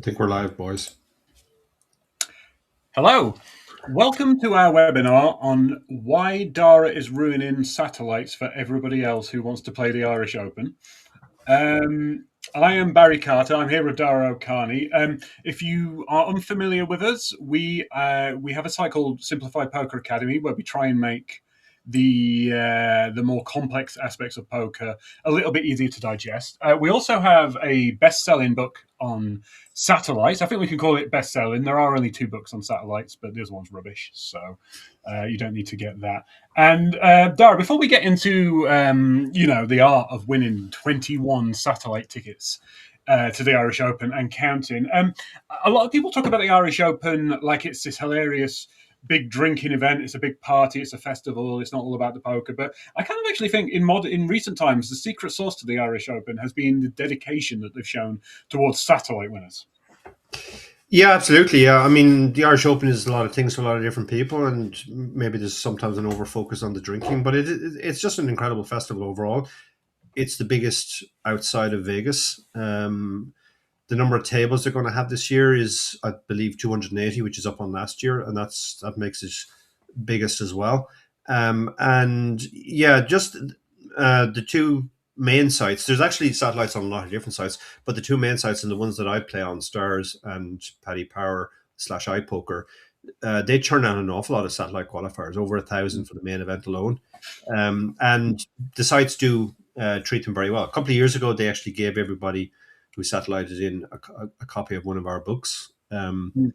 think we're live, boys. Hello. Welcome to our webinar on why Dara is ruining satellites for everybody else who wants to play the Irish Open. I am Barry Carter. I'm here with Dara O'Kearney. If you are unfamiliar with us, we have a site called Simplified Poker Academy where we try and make the more complex aspects of poker a little bit easier to digest. We also have a best-selling book on satellites. I think we can call it best-selling. There are only 2 books on satellites, but the other one's rubbish, so you don't need to get that. And Dara, before we get into the art of winning 21 satellite tickets to the Irish Open and counting, a lot of people talk about the Irish Open like it's this hilarious big drinking event. It's a big party. It's a festival. It's not all about the poker. But I kind of actually think in recent times, the secret sauce to the Irish Open has been the dedication that they've shown towards satellite winners. Yeah, absolutely. Yeah, I mean, the Irish Open is a lot of things to a lot of different people, and maybe there's sometimes an over focus on the drinking, but it's just an incredible festival overall. It's the biggest outside of Vegas. The number of tables they're going to have this year is, I believe, 280, which is up on last year, and that makes it biggest as well. And yeah, just the 2 main sites. There's actually satellites on a lot of different sites, but the 2 main sites and the ones that I play on, Stars and Paddy Power / iPoker, they churn out an awful lot of satellite qualifiers, over 1,000 for the main event alone. And the sites do treat them very well. A couple of years ago, they actually gave everybody who satellited in a copy of one of our books. And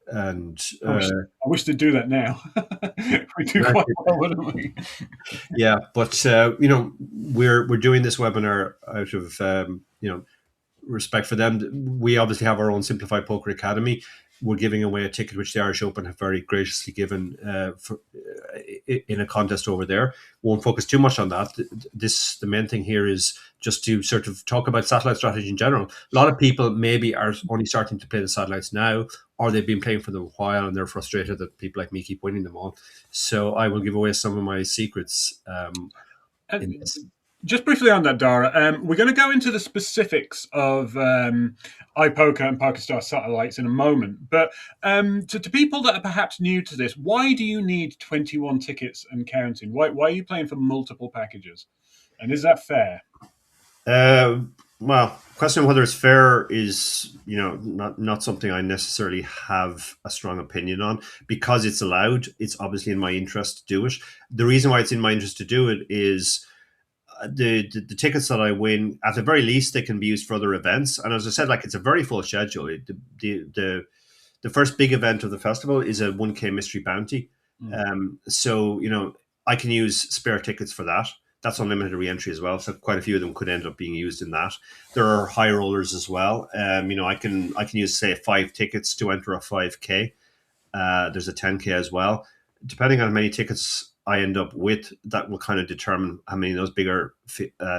I wish they'd do that now. We do quite well, wouldn't we? Yeah, but we're doing this webinar out of respect for them. We obviously have our own Simplified Poker Academy. We're giving away a ticket which the Irish Open have very graciously given in a contest over there. Won't focus too much on that. The main thing here is just to sort of talk about satellite strategy in general. A lot of people maybe are only starting to play the satellites now, or they've been playing for them a while and they're frustrated that people like me keep winning them all. So I will give away some of my secrets in this. Just briefly on that, Dara, we're going to go into the specifics of iPoker and PokerStar satellites in a moment. But to people that are perhaps new to this, why do you need 21 tickets and counting? Why are you playing for multiple packages? And is that fair? Well, question of whether it's fair is, not something I necessarily have a strong opinion on. Because it's allowed, it's obviously in my interest to do it. The reason why it's in my interest to do it is the tickets that I win, at the very least, they can be used for other events. And as I said, it's a very full schedule. The first big event of the festival is a 1K mystery bounty. So, I can use spare tickets for that. That's unlimited re-entry as well. So quite a few of them could end up being used in that. There are high rollers as well. I can use, say, 5 tickets to enter a 5K. There's a 10K as well. Depending on how many tickets I end up with, that will kind of determine how many of those bigger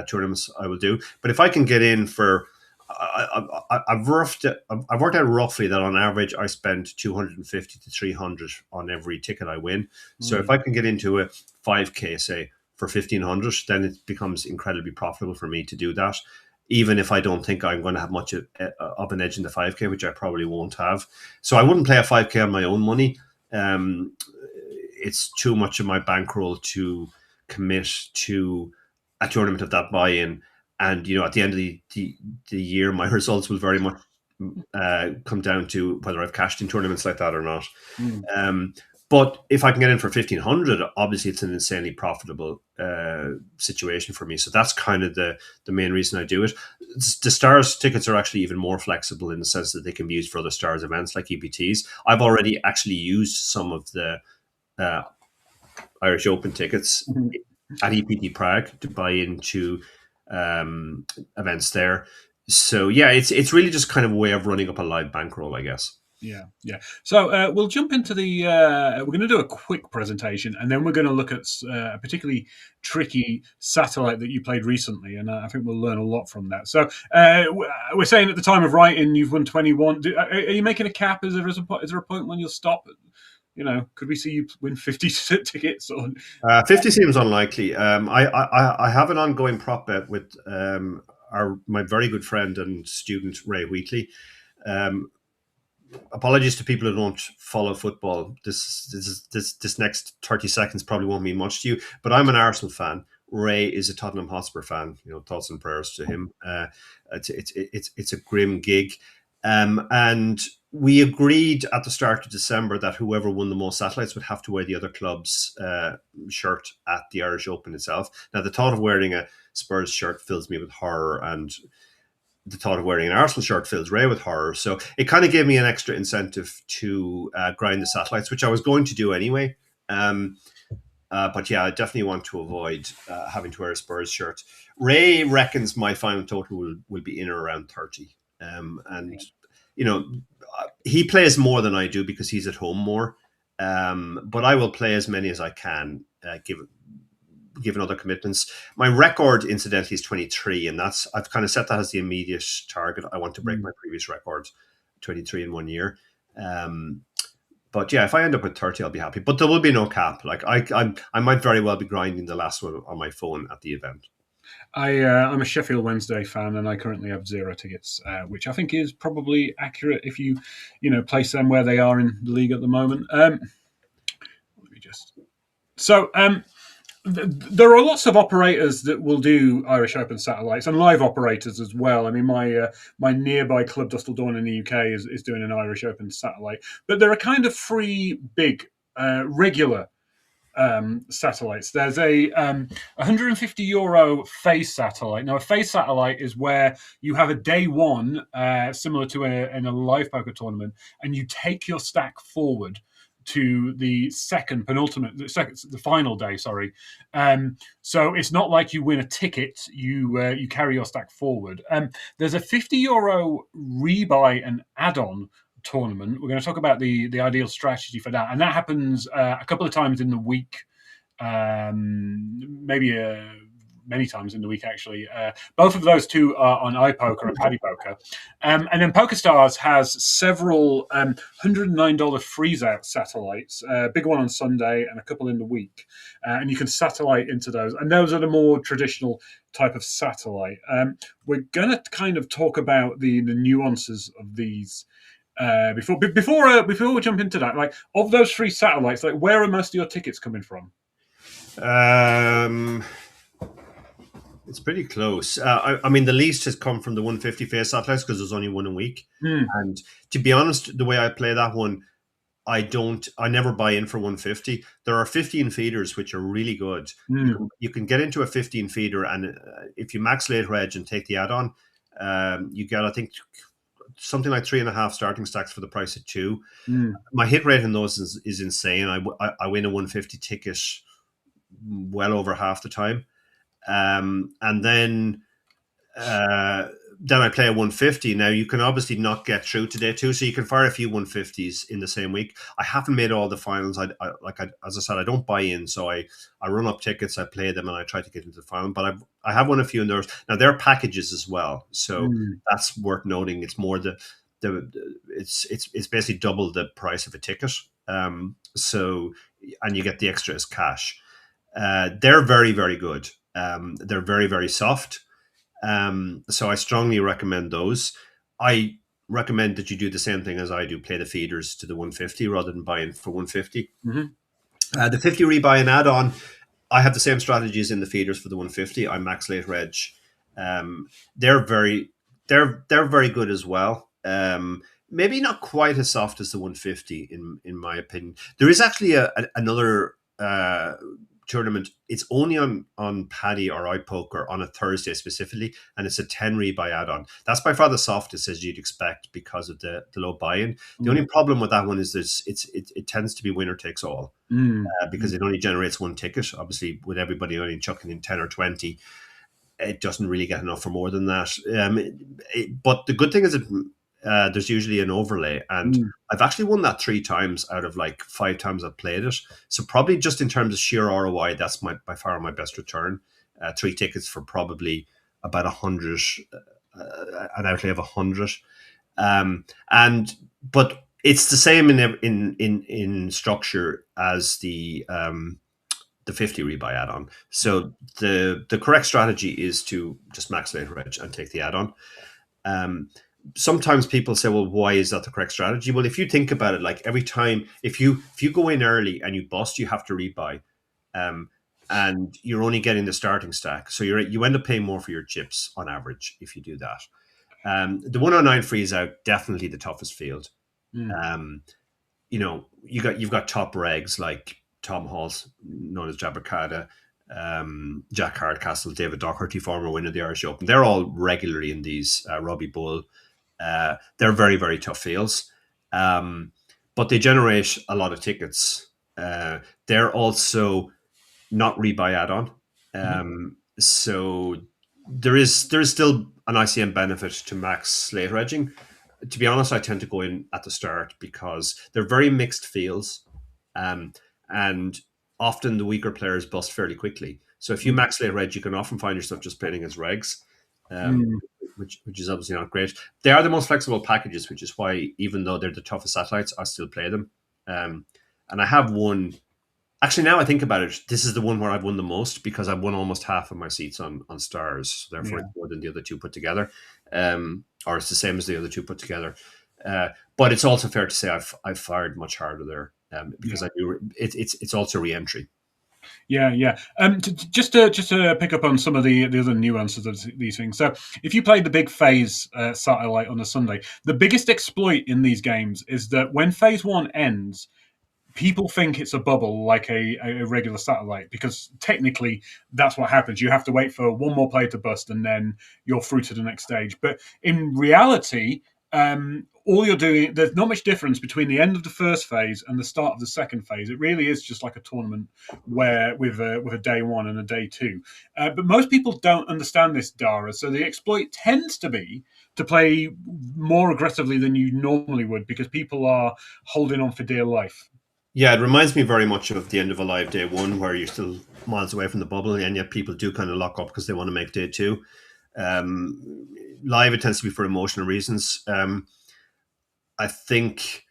tournaments I will do. But if I can get in for, I've worked out roughly that on average I spend 250 to 300 on every ticket I win. So if I can get into a 5K, say, for 1,500, then it becomes incredibly profitable for me to do that, even if I don't think I'm going to have much of an edge in the 5K, which I probably won't have. So I wouldn't play a 5K on my own money. It's too much of my bankroll to commit to a tournament of that buy-in. And, at the end of the year, my results will very much come down to whether I've cashed in tournaments like that or not. But if I can get in for 1,500, obviously it's an insanely profitable situation for me. So that's kind of the main reason I do it. The Stars tickets are actually even more flexible in the sense that they can be used for other Stars events like EPTs. I've already actually used some of the Irish Open tickets at EPT Prague to buy into events there. So yeah, it's really just kind of a way of running up a live bankroll, I guess. Yeah. So we'll jump into we're going to do a quick presentation, and then we're going to look at a particularly tricky satellite that you played recently, and I think we'll learn a lot from that. So we're saying at the time of writing, you've won 21. Are you making a cap? Is there a point when you'll stop? Could we see you win 50 tickets? Or 50 seems unlikely. I have an ongoing prop bet with my very good friend and student Ray Wheatley. Apologies to people who don't follow football. This next 30 seconds probably won't mean much to you, but I'm an Arsenal fan. Ray is a Tottenham Hotspur fan. Thoughts and prayers to him. It's a grim gig, and we agreed at the start of December that whoever won the most satellites would have to wear the other club's shirt at the Irish Open itself. Now, the thought of wearing a Spurs shirt fills me with horror, and the thought of wearing an Arsenal shirt fills Ray with horror. So it kind of gave me an extra incentive to grind the satellites, which I was going to do anyway. But yeah, I definitely want to avoid having to wear a Spurs shirt. Ray reckons my final total will be in or around 30. And, he plays more than I do because he's at home more. But I will play as many as I can, given other commitments. My record, incidentally, is 23, and I've kind of set that as the immediate target. I want to break my previous record, 23 in 1 year. But yeah, if I end up with 30, I'll be happy. But there will be no cap. Like I might very well be grinding the last one on my phone at the event. I'm a Sheffield Wednesday fan, and I currently have 0 tickets, which I think is probably accurate if you place them where they are in the league at the moment. Let me just. So there are lots of operators that will do Irish Open satellites and live operators as well. I mean, my nearby club, Dustle Dawn in the UK, is doing an Irish Open satellite. But there are kind of 3 big regular satellites. There's a €150 phase satellite. Now, a phase satellite is where you have a day one, similar to in a live poker tournament, and you take your stack forward to the the final day. Sorry. So it's not like you win a ticket; you carry your stack forward. There's a €50 rebuy and add-on tournament. We're going to talk about the ideal strategy for that, and that happens a couple of times in the week, many times in the week, actually. Both of those two are on iPoker and Paddy Poker. And then PokerStars has several $109 freeze-out satellites, a big one on Sunday and a couple in the week. And you can satellite into those. And those are the more traditional type of satellite. We're going to kind of talk about the nuances of these before we jump into that. Like, of those 3 satellites, like, where are most of your tickets coming from? It's pretty close. I mean, the least has come from the 150 phase satellites because there's only one a week. And to be honest, the way I play that one, I never buy in for 150. There are 15 feeders, which are really good. You can get into a 15 feeder, and if you max late reg and take the add-on, you get, I think, something like 3.5 starting stacks for the price of 2. My hit rate in those is insane. I win a 150 ticket well over half the time. And then I play a 150. Now, you can obviously not get through to day 2, so you can fire a few 150s in the same week. I haven't made all the finals. As I said, I don't buy in, so I run up tickets, I play them, and I try to get into the final. But I have won a few in those. Now, they're packages as well, so that's worth noting. It's more it's basically double the price of a ticket. So, and you get the extra as cash. They're very, very good. They're very, very soft. So I strongly recommend those. I recommend that you do the same thing as I do, play the feeders to the 150 rather than buying for 150. The 50 rebuy and add-on, I have the same strategies in the feeders for the 150. I max late reg. They're very good as well. Maybe not quite as soft as the 150 in my opinion. There is actually another tournament. It's only on Paddy or iPoker on a Thursday specifically, and it's a 10 rebuy add-on. That's by far the softest, as you'd expect, because of the low buy-in. The only problem with that one is it tends to be winner takes all, because it only generates 1 ticket. Obviously, with everybody only chucking in 10 or 20, it doesn't really get enough for more than that. But the good thing is that there's usually an overlay, and I've actually won that 3 times out of like 5 times I've played it. So probably just in terms of sheer ROI, that's by far my best return. 3 tickets for probably about 100, an outlay of 100. But it's the same in structure as the 50 rebuy add-on. So the correct strategy is to just max late reg and take the add-on. sometimes people say, well, why is that the correct strategy? Well, if you think about it, like every time, if you go in early and you bust, you have to rebuy. Um, and you're only getting the starting stack. So you end up paying more for your chips on average if you do that. The 109 freeze out, definitely the toughest field. Mm. Um, you've got top regs like Tom Halls, known as Jabbercada, Jack Hardcastle, David Doherty, former winner of the Irish Open. They're all regularly in these. Robbie Bull. They're very, very tough fields, but they generate a lot of tickets. They're also not rebuy add-on, Mm-hmm. so there is still an ICM benefit to max slate edging. To be honest, I tend to go in at the start because they're very mixed fields, um, and often the weaker players bust fairly quickly. So if you Mm. max slate reg, you can often find yourself just playing against regs, um, Mm. which is obviously not great. They are the most flexible packages, which is why even though they're the toughest satellites, I still play them. And I have won. Actually, now I think about it, this is the one where I've won the most because I've won almost half of my seats on stars. So therefore, Yeah. it's more than the other two put together, or it's the same as the other two put together. But it's also fair to say I've fired much harder there, because Yeah. I do. It's also re-entry. Yeah, yeah. Just to pick up on some of the other nuances of these things. So, if you play the big phase satellite on a Sunday, the biggest exploit in these games is that when phase one ends, people think it's a bubble like a regular satellite because technically that's what happens. You have to wait for one more player to bust and then you're through to the next stage. But in reality, all you're doing, there's not much difference between the end of the first phase and the start of the second phase. It really is just like a tournament where with a day one and a day two. But most people don't understand this, Dara. So the exploit tends to be to play more aggressively than you normally would because people are holding on for dear life. Yeah, it reminds me very much of the end of a live day one where you're still miles away from the bubble, and yet people do kind of lock up because they want to make day two. Live, it tends to be for emotional reasons. I think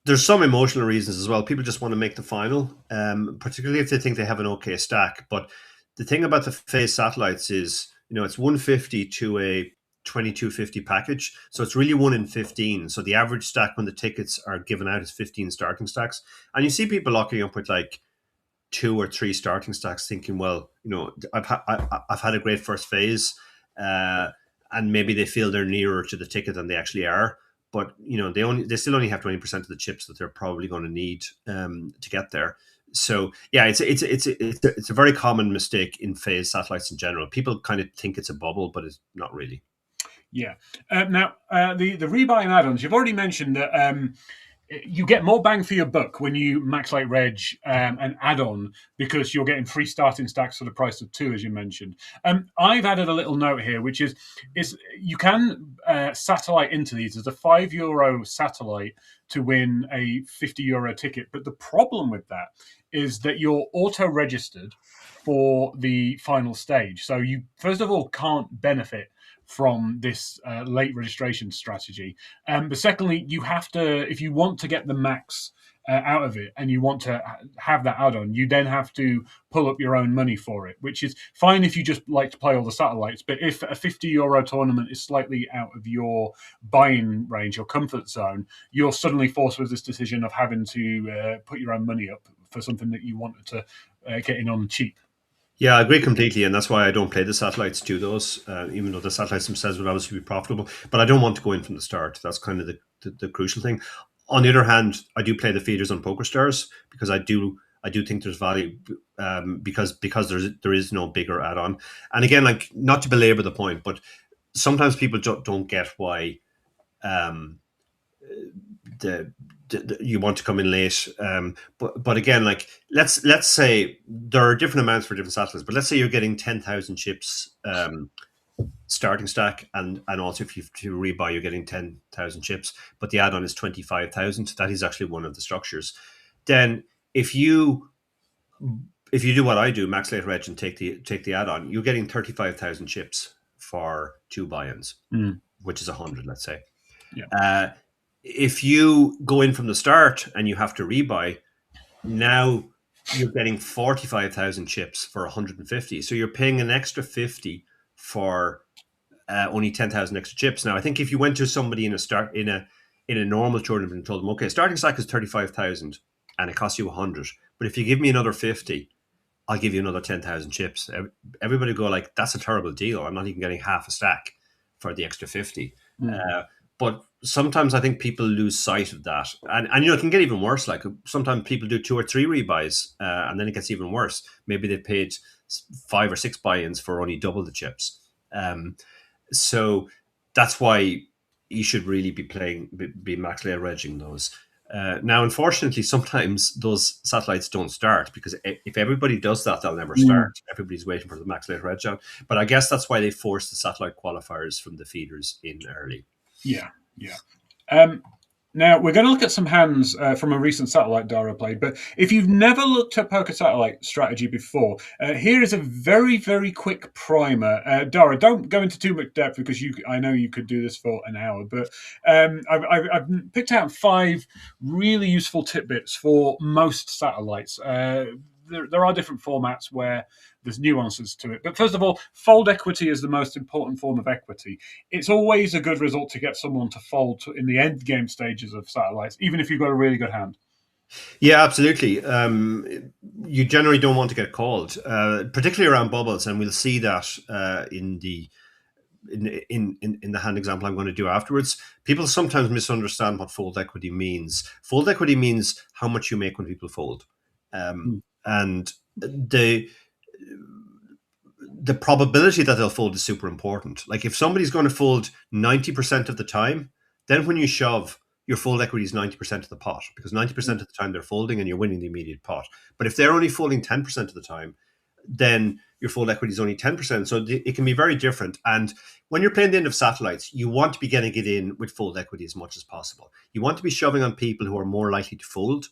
there's some emotional reasons as well. People just want to make the final, particularly if they think they have an okay stack. But the thing about the phase satellites is, it's 150 to a 2250 package. So it's really 1 in 15. So the average stack when the tickets are given out is 15 starting stacks. And you see people locking up with like 2 or 3 starting stacks thinking, well, I've had a great first phase. And maybe they feel they're nearer to the ticket than they actually are, but they still only have 20% of the chips that they're probably going to need, to get there. So yeah, it's a very common mistake in phase satellites in general. People kind of think it's a bubble, but it's not really. Yeah. Now, the rebuy and add-ons, you've already mentioned that you get more bang for your buck when you max light reg and add on because you're getting free starting stacks for the price of two, as you mentioned. I've added a little note here, which is you can satellite into these as a €5 satellite to win a €50 ticket. But the problem with that is that you're auto registered for the final stage. So you, first of all, can't benefit from this late registration strategy. But secondly, you have to, if you want to get the max out of it and you want to have that add-on, you then have to pull up your own money for it, which is fine if you just like to play all the satellites. But if a €50 tournament is slightly out of your buying range, your comfort zone, you're suddenly forced with this decision of having to put your own money up for something that you wanted to get in on cheap. Yeah, I agree completely, and that's why I don't play the satellites. Do those, even though the satellites themselves would obviously be profitable. But I don't want to go in from the start. That's kind of the crucial thing. On the other hand, I do play the feeders on Poker Stars because I do think there's value, because there is no bigger add on. And again, like, not to belabor the point, but sometimes people don't get why, um, the, you want to come in late. But again, like, let's say there are different amounts for different satellites. But let's say you're getting 10,000 chips, starting stack, and also if you to rebuy, you're getting 10,000 chips, but the add-on is 25,000. That is actually one of the structures. Then if you do what I do, max late reg, and take the add-on, you're getting 35,000 chips for 2 buy-ins, Mm. which is 100, let's say. Yeah. If you go in from the start and you have to rebuy, now you're getting 45,000 chips for 150. So you're paying an extra 50 for only 10,000 extra chips. Now, I think if you went to somebody in a normal tournament and told them, okay, starting stack is 35,000 and it costs you 100, but if you give me another 50, I'll give you another 10,000 chips. Everybody would go like, that's a terrible deal. I'm not even getting half a stack for the extra 50. But sometimes I think people lose sight of that. And it can get even worse. Like sometimes people do 2 or 3 rebuys and then it gets even worse. Maybe they've paid 5 or 6 buy-ins for only double the chips. So that's why you should really be max layer regging those. Now, unfortunately, sometimes those satellites don't start because if everybody does that, they'll never start. Everybody's waiting for the max layer reg out. But I guess that's why they force the satellite qualifiers from the feeders in early. Yeah. Now, we're going to look at some hands from a recent satellite Dara played, but if you've never looked at poker satellite strategy before, here is a very, very quick primer. Dara, don't go into too much depth because I know you could do this for an hour, but I've picked out 5 really useful tidbits for most satellites. There are different formats where there's nuances to it. But first of all, fold equity is the most important form of equity. It's always a good result to get someone to fold in the end game stages of satellites, even if you've got a really good hand. Yeah, absolutely. You generally don't want to get called, particularly around bubbles, and we'll see that in the hand example I'm going to do afterwards. People sometimes misunderstand what fold equity means. Fold equity means how much you make when people fold. And the probability that they'll fold is super important. Like if somebody's going to fold 90% of the time, then when you shove, your fold equity is 90% of the pot because 90% of the time they're folding and you're winning the immediate pot. But if they're only folding 10% of the time, then your fold equity is only 10%. So it can be very different. And when you're playing the end of satellites, you want to be getting it in with fold equity as much as possible. You want to be shoving on people who are more likely to fold,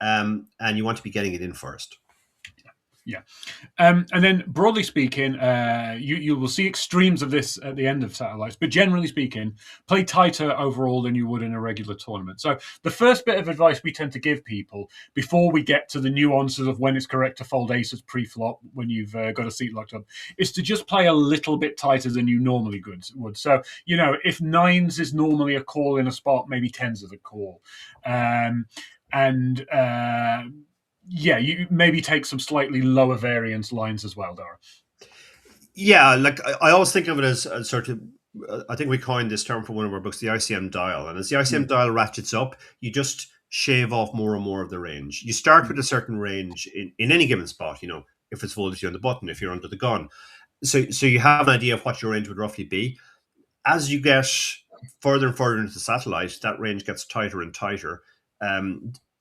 and you want to be getting it in first. Yeah. And then broadly speaking, you will see extremes of this at the end of satellites, but generally speaking, play tighter overall than you would in a regular tournament. So the first bit of advice we tend to give people before we get to the nuances of when it's correct to fold aces pre-flop when you've got a seat locked up is to just play a little bit tighter than you normally would. So, if 9s is normally a call in a spot, maybe 10s is a call. Yeah, you maybe take some slightly lower variance lines as well, Dara. Yeah, like I always think of it as a sort of, I think we coined this term for one of our books, the ICM dial. And as the ICM dial ratchets up, you just shave off more and more of the range. You start with a certain range in any given spot, if it's folded to you on the button, if you're under the gun. So you have an idea of what your range would roughly be. As you get further and further into the satellite, that range gets tighter and tighter.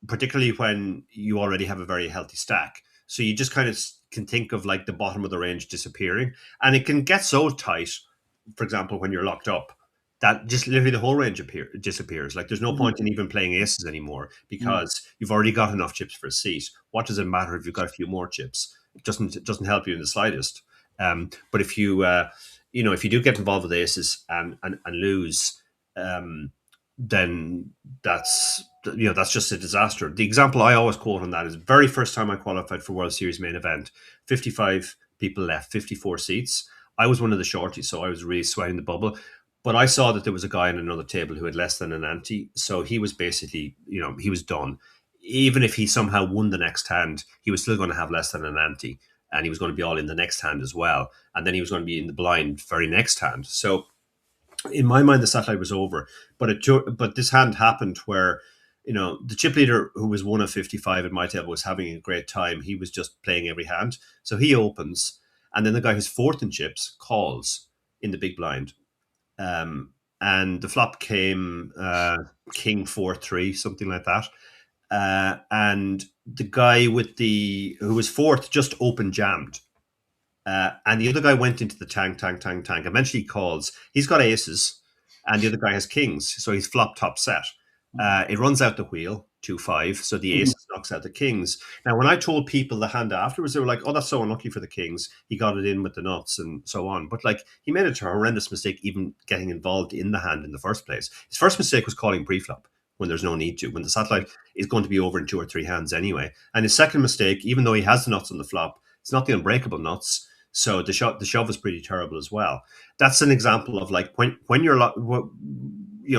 Particularly when you already have a very healthy stack. So you just kind of can think of like the bottom of the range disappearing. And it can get so tight, for example, when you're locked up, that just literally the whole range disappears. Like there's no point in even playing aces anymore because you've already got enough chips for a seat. What does it matter if you've got a few more chips? It doesn't help you in the slightest. But if you if you do get involved with aces and lose, then that's just a disaster. The example I always quote on that is the very first time I qualified for World Series main event, 55 people left, 54 seats. I was one of the shorties, so I was really sweating the bubble. But I saw that there was a guy on another table who had less than an ante, so he was basically, he was done. Even if he somehow won the next hand, he was still going to have less than an ante, and he was going to be all in the next hand as well. And then he was going to be in the blind very next hand. So in my mind, the satellite was over. But this hand happened where, the chip leader who was one of 55 at my table was having a great time. He was just playing every hand. So he opens, and then the guy who's fourth in chips calls in the big blind. And the flop came king 4-3, something like that. And the guy who was fourth just open jammed. And the other guy went into the tank. Eventually he calls. He's got aces, and the other guy has kings. So he's flop top set. It runs out the wheel, 2-5. So the aces knocks out the kings. Now, when I told people the hand afterwards, they were like, oh, that's so unlucky for the kings. He got it in with the nuts and so on. But he made a horrendous mistake even getting involved in the hand in the first place. His first mistake was calling pre-flop when there's no need to, when the satellite is going to be over in 2 or 3 hands anyway. And his second mistake, even though he has the nuts on the flop, it's not the unbreakable nuts. So the shove is pretty terrible as well. That's an example of like when you're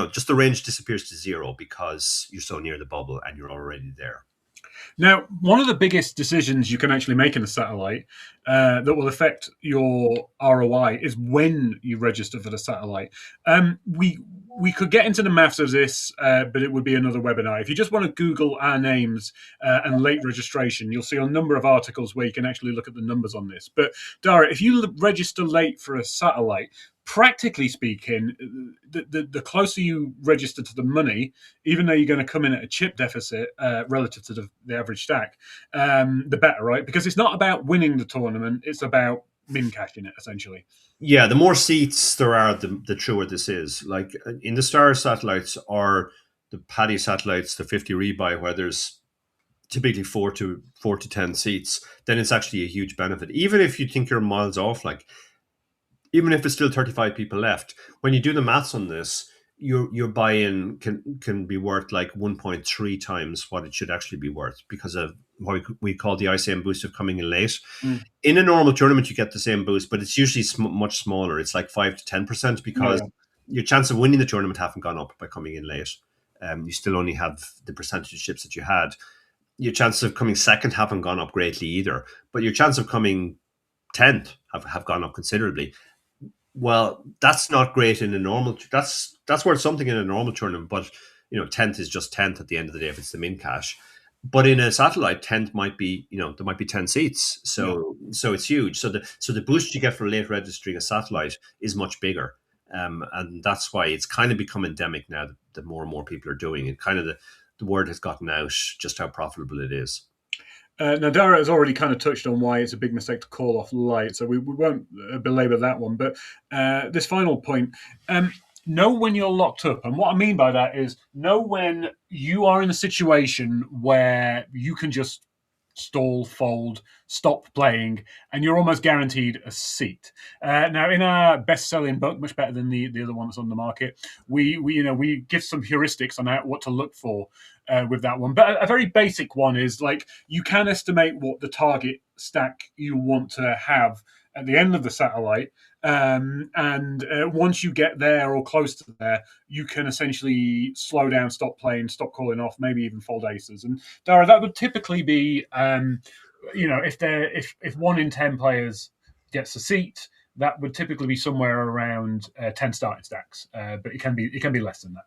just the range disappears to zero because you're so near the bubble and you're already there. Now, one of the biggest decisions you can actually make in a satellite that will affect your ROI is when you register for the satellite. We could get into the maths of this, but it would be another webinar. If you just want to Google our names and late registration, you'll see a number of articles where you can actually look at the numbers on this. But Dara, if you register late for a satellite, practically speaking, the closer you register to the money, even though you're going to come in at a chip deficit relative to the average stack, the better, right? Because it's not about winning the tournament; it's about min cashing it, essentially. Yeah, the more seats there are, the truer this is. Like in the Star satellites or the Paddy satellites, the 50 Rebuy, where there's typically four to 10 seats, then it's actually a huge benefit. Even if you think you're miles off, like even if there's still 35 people left, when you do the maths on this, your buy-in can be worth like 1.3 times what it should actually be worth because of what we call the ICM boost of coming in late. In a normal tournament, you get the same boost, but it's usually much smaller. It's like 5 to 10% because your chance of winning the tournament haven't gone up by coming in late. You still only have the percentage of chips that you had. Your chances of coming second haven't gone up greatly either, but your chance of coming 10th have gone up considerably. Well, that's not great in a normal. That's worth something in a normal tournament, but 10th is just 10th at the end of the day if it's the min cash. But in a satellite, 10th might be there might be 10 seats, so it's huge. So the boost you get for late registering a satellite is much bigger, and that's why it's kind of become endemic now. That more and more people are doing it. Kind of the word has gotten out just how profitable it is. Now, Dara has already kind of touched on why it's a big mistake to call off light, so we won't belabor that one. But this final point, know when you're locked up. And what I mean by that is know when you are in a situation where you can just stall, fold, stop playing, and you're almost guaranteed a seat. Now, in our best-selling book, much better than the other ones on the market, we give some heuristics on what to look for with that one. But a very basic one is like you can estimate what the target stack you want to have at the end of the satellite. And once you get there or close to there, you can essentially slow down, stop playing, stop calling off, maybe even fold aces. And Dara, that would typically be, if 1 in 10 players gets a seat, that would typically be somewhere around 10 starting stacks, but it can be less than that.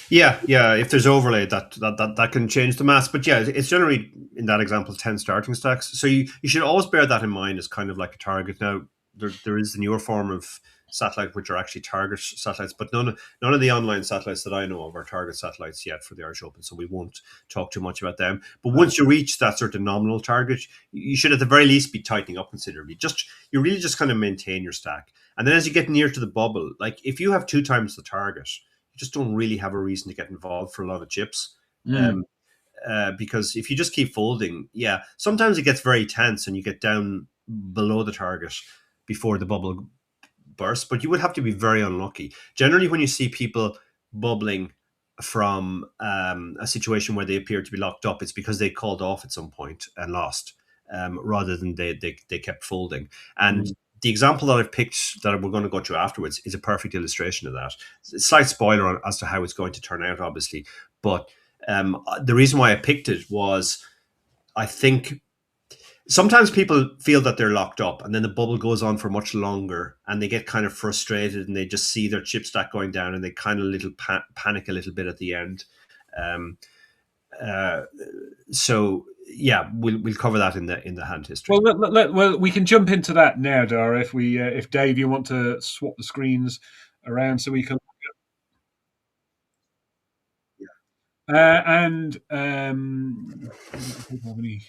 Yeah. If there's overlay, that can change the mass. But yeah, it's generally in that example 10 starting stacks. So you should always bear that in mind as kind of like a target. Now there is the newer form of satellite which are actually target satellites, but none of the online satellites that I know of are target satellites yet for the Irish Open. So we won't talk too much about them. But once you reach that sort of nominal target, you should at the very least be tightening up considerably. You really just kind of maintain your stack, and then as you get near to the bubble, like if you have 2 times the target, you just don't really have a reason to get involved for a lot of chips. Because if you just keep folding, sometimes it gets very tense and you get down below the target before the bubble bursts. But you would have to be very unlucky. Generally, when you see people bubbling from a situation where they appear to be locked up, it's because they called off at some point and lost, rather than they kept folding. And the example that I've picked that we're going to go through afterwards is a perfect illustration of that. Slight spoiler as to how it's going to turn out, obviously, but the reason why I picked it was I think sometimes people feel that they're locked up and then the bubble goes on for much longer and they get kind of frustrated and they just see their chip stack going down and they kind of panic a little bit at the end. So yeah, we'll cover that in the hand history. Well, we can jump into that now, Dara. If Dave, you want to swap the screens around so we can. And have any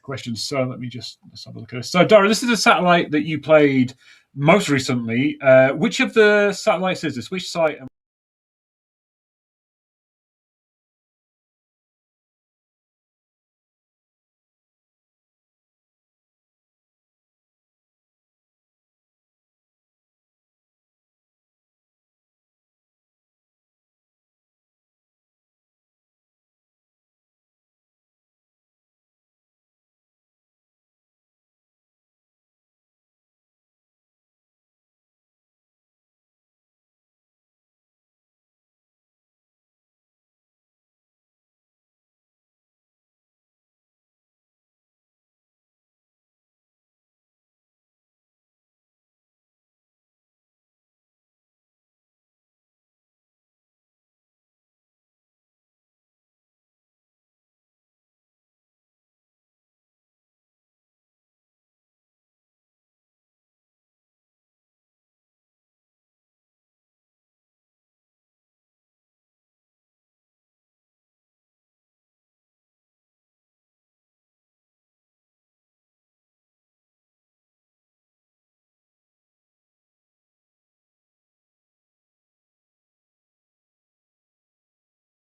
questions? So let's have a look at this. So, Dara, this is a satellite that you played most recently. Which of the satellites is this? Which site?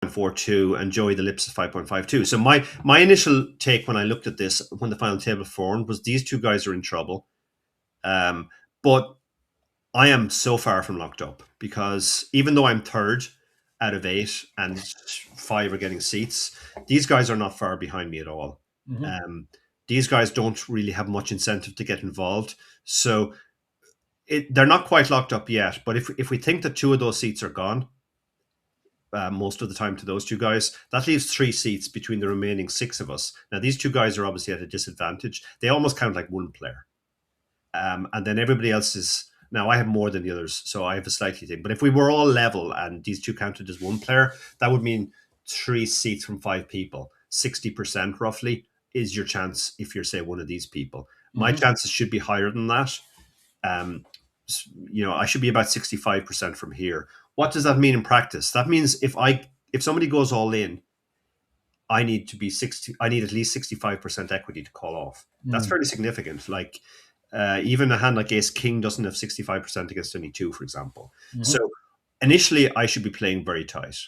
5.42 and Joey the Lips is 5.52. So my initial take when I looked at this, when the final table formed, was these two guys are in trouble. But I am so far from locked up, because even though I'm third out of 8 and 5 are getting seats, these guys are not far behind me at all. These guys don't really have much incentive to get involved. So they're not quite locked up yet. But if we think that 2 of those seats are gone, most of the time to those 2 guys, that leaves 3 seats between the remaining 6 of us. Now, these 2 guys are obviously at a disadvantage. They almost count like one player. And then everybody else is... Now, I have more than the others, so I have a slightly thing. But if we were all level and these 2 counted as one player, that would mean 3 seats from 5 people. 60% roughly is your chance if you're, say, one of these people. My chances should be higher than that. I should be about 65% from here. What does that mean in practice? That means if somebody goes all in, I need at least 65% equity to call off. That's fairly significant. Like, even a hand like Ace King doesn't have 65% against only 2, for example. So initially, I should be playing very tight,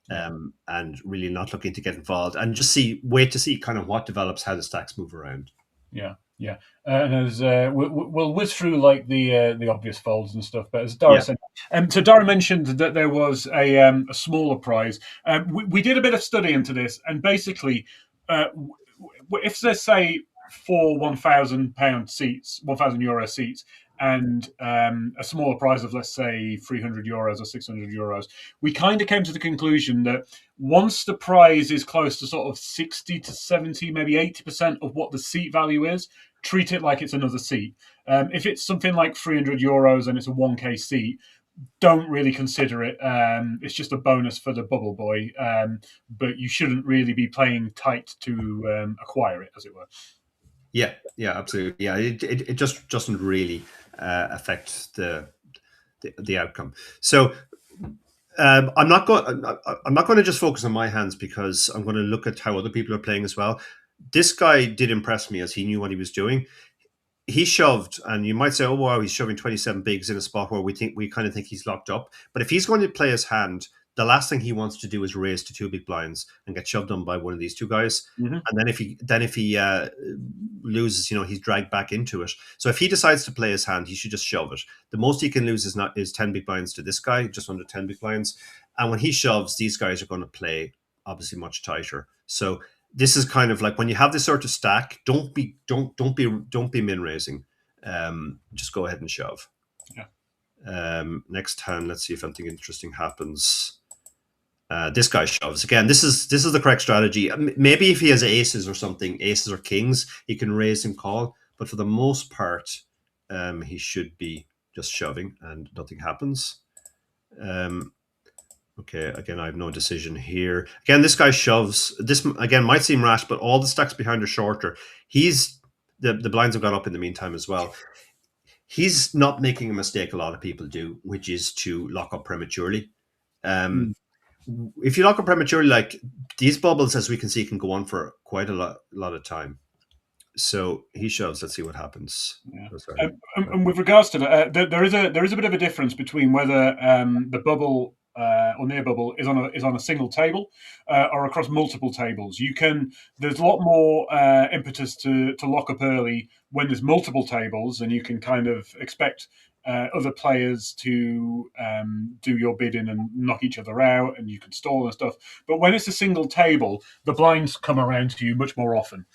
and really not looking to get involved, and just wait to see kind of what develops, how the stacks move around. Yeah. And as we'll whiz through like the obvious folds and stuff, but as Dara said, so Dara mentioned that there was a smaller prize. We did a bit of study into this, and basically, if there's, say, 4 £1,000 seats, €1,000 seats, and a smaller prize of, let's say, €300 or €600, we kind of came to the conclusion that once the prize is close to sort of 60 to 70, maybe 80% of what the seat value is, treat it like it's another seat. If it's something like €300 and it's a 1K seat, don't really consider it. It's just a bonus for the bubble boy, but you shouldn't really be playing tight to acquire it, as it were. Yeah, absolutely. Yeah, it just doesn't really affect the outcome. So I'm not going to just focus on my hands, because I'm going to look at how other people are playing as well. This guy did impress me, as he knew what he was doing. He shoved, and you might say, "Oh wow, he's shoving 27 bigs in a spot where we kind of think he's locked up." But if he's going to play his hand, the last thing he wants to do is raise to 2 big blinds and get shoved on by one of these 2 guys. And then if he loses, he's dragged back into it. So if he decides to play his hand, he should just shove it. The most he can lose is 10 big blinds to this guy, just under 10 big blinds. And when he shoves, these guys are going to play obviously much tighter. So this is kind of like, when you have this sort of stack, don't be min raising. Just go ahead and shove. Next hand, let's see if anything interesting happens. This guy shoves again. This is the correct strategy. Maybe if he has aces or something, aces or kings, he can raise and call. But for the most part, he should be just shoving, and nothing happens. Okay, again, I have no decision here. Again, this guy shoves. This, again, might seem rash, but all the stacks behind are shorter. The blinds have gone up in the meantime as well. He's not making a mistake a lot of people do, which is to lock up prematurely. If you lock up prematurely, like, these bubbles, as we can see, can go on for quite a lot of time. So he shoves. Let's see what happens. And with regards to that, there is a bit of a difference between whether the bubble or near bubble is on a single table or across multiple tables. There's a lot more impetus to lock up early when there's multiple tables, and you can kind of expect other players to do your bidding and knock each other out, and you can stall and stuff. But when it's a single table, the blinds come around to you much more often.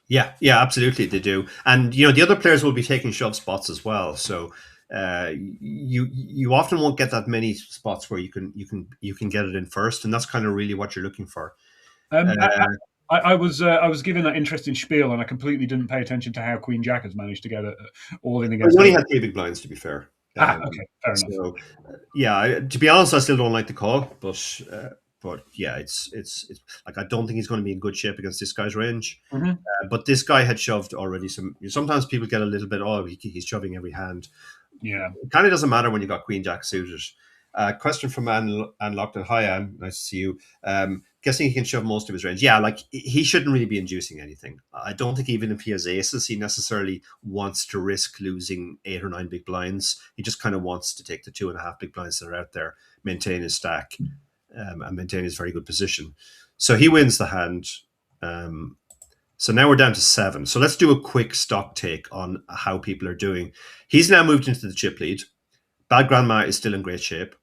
Yeah, absolutely, they do. And the other players will be taking shove spots as well. So you often won't get that many spots where you can get it in first, and that's kind of really what you're looking for. I was given that interesting spiel, and I completely didn't pay attention to how Queen Jack has managed to get it all in against. We only had 3 big blinds, to be fair. Okay, fair enough. So, to be honest, I still don't like the call, but yeah, it's like, I don't think he's going to be in good shape against this guy's range. But this guy had shoved already. Sometimes people get a little bit, he's shoving every hand. Yeah, it kind of doesn't matter when you got Queen Jack suited. Question from Anne Lockton. Hi, Anne. Nice to see you. Guessing he can shove most of his range. Yeah, like, he shouldn't really be inducing anything. I don't think even if he has aces, he necessarily wants to risk losing 8 or 9 big blinds. He just kind of wants to take the 2.5 big blinds that are out there, maintain his stack. and maintain his very good position. So he wins the hand. So now we're down to 7. So let's do a quick stock take on how people are doing. He's now moved into the chip lead. Bad Grandma is still in great shape.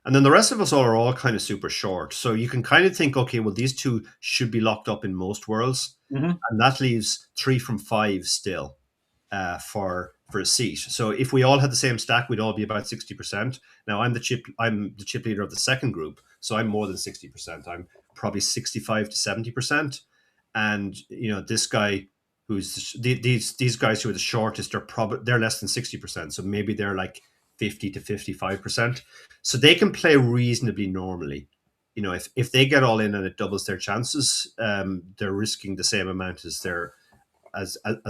And then the rest of us are all kind of super short. So you can kind of think, okay, well, these two should be locked up in most worlds. Mm-hmm. And that leaves 3 from 5 still for a seat. So if we all had the same stack, we'd all be about 60%. Now I'm the chip leader of the second group, so I'm more than 60%. I'm probably 65 to 70%. And this guy who's these guys who are the shortest are probably they're less than 60%. So maybe they're like 50 to 55%. So they can play reasonably normally. If they get all in and it doubles their chances, they're risking the same amount as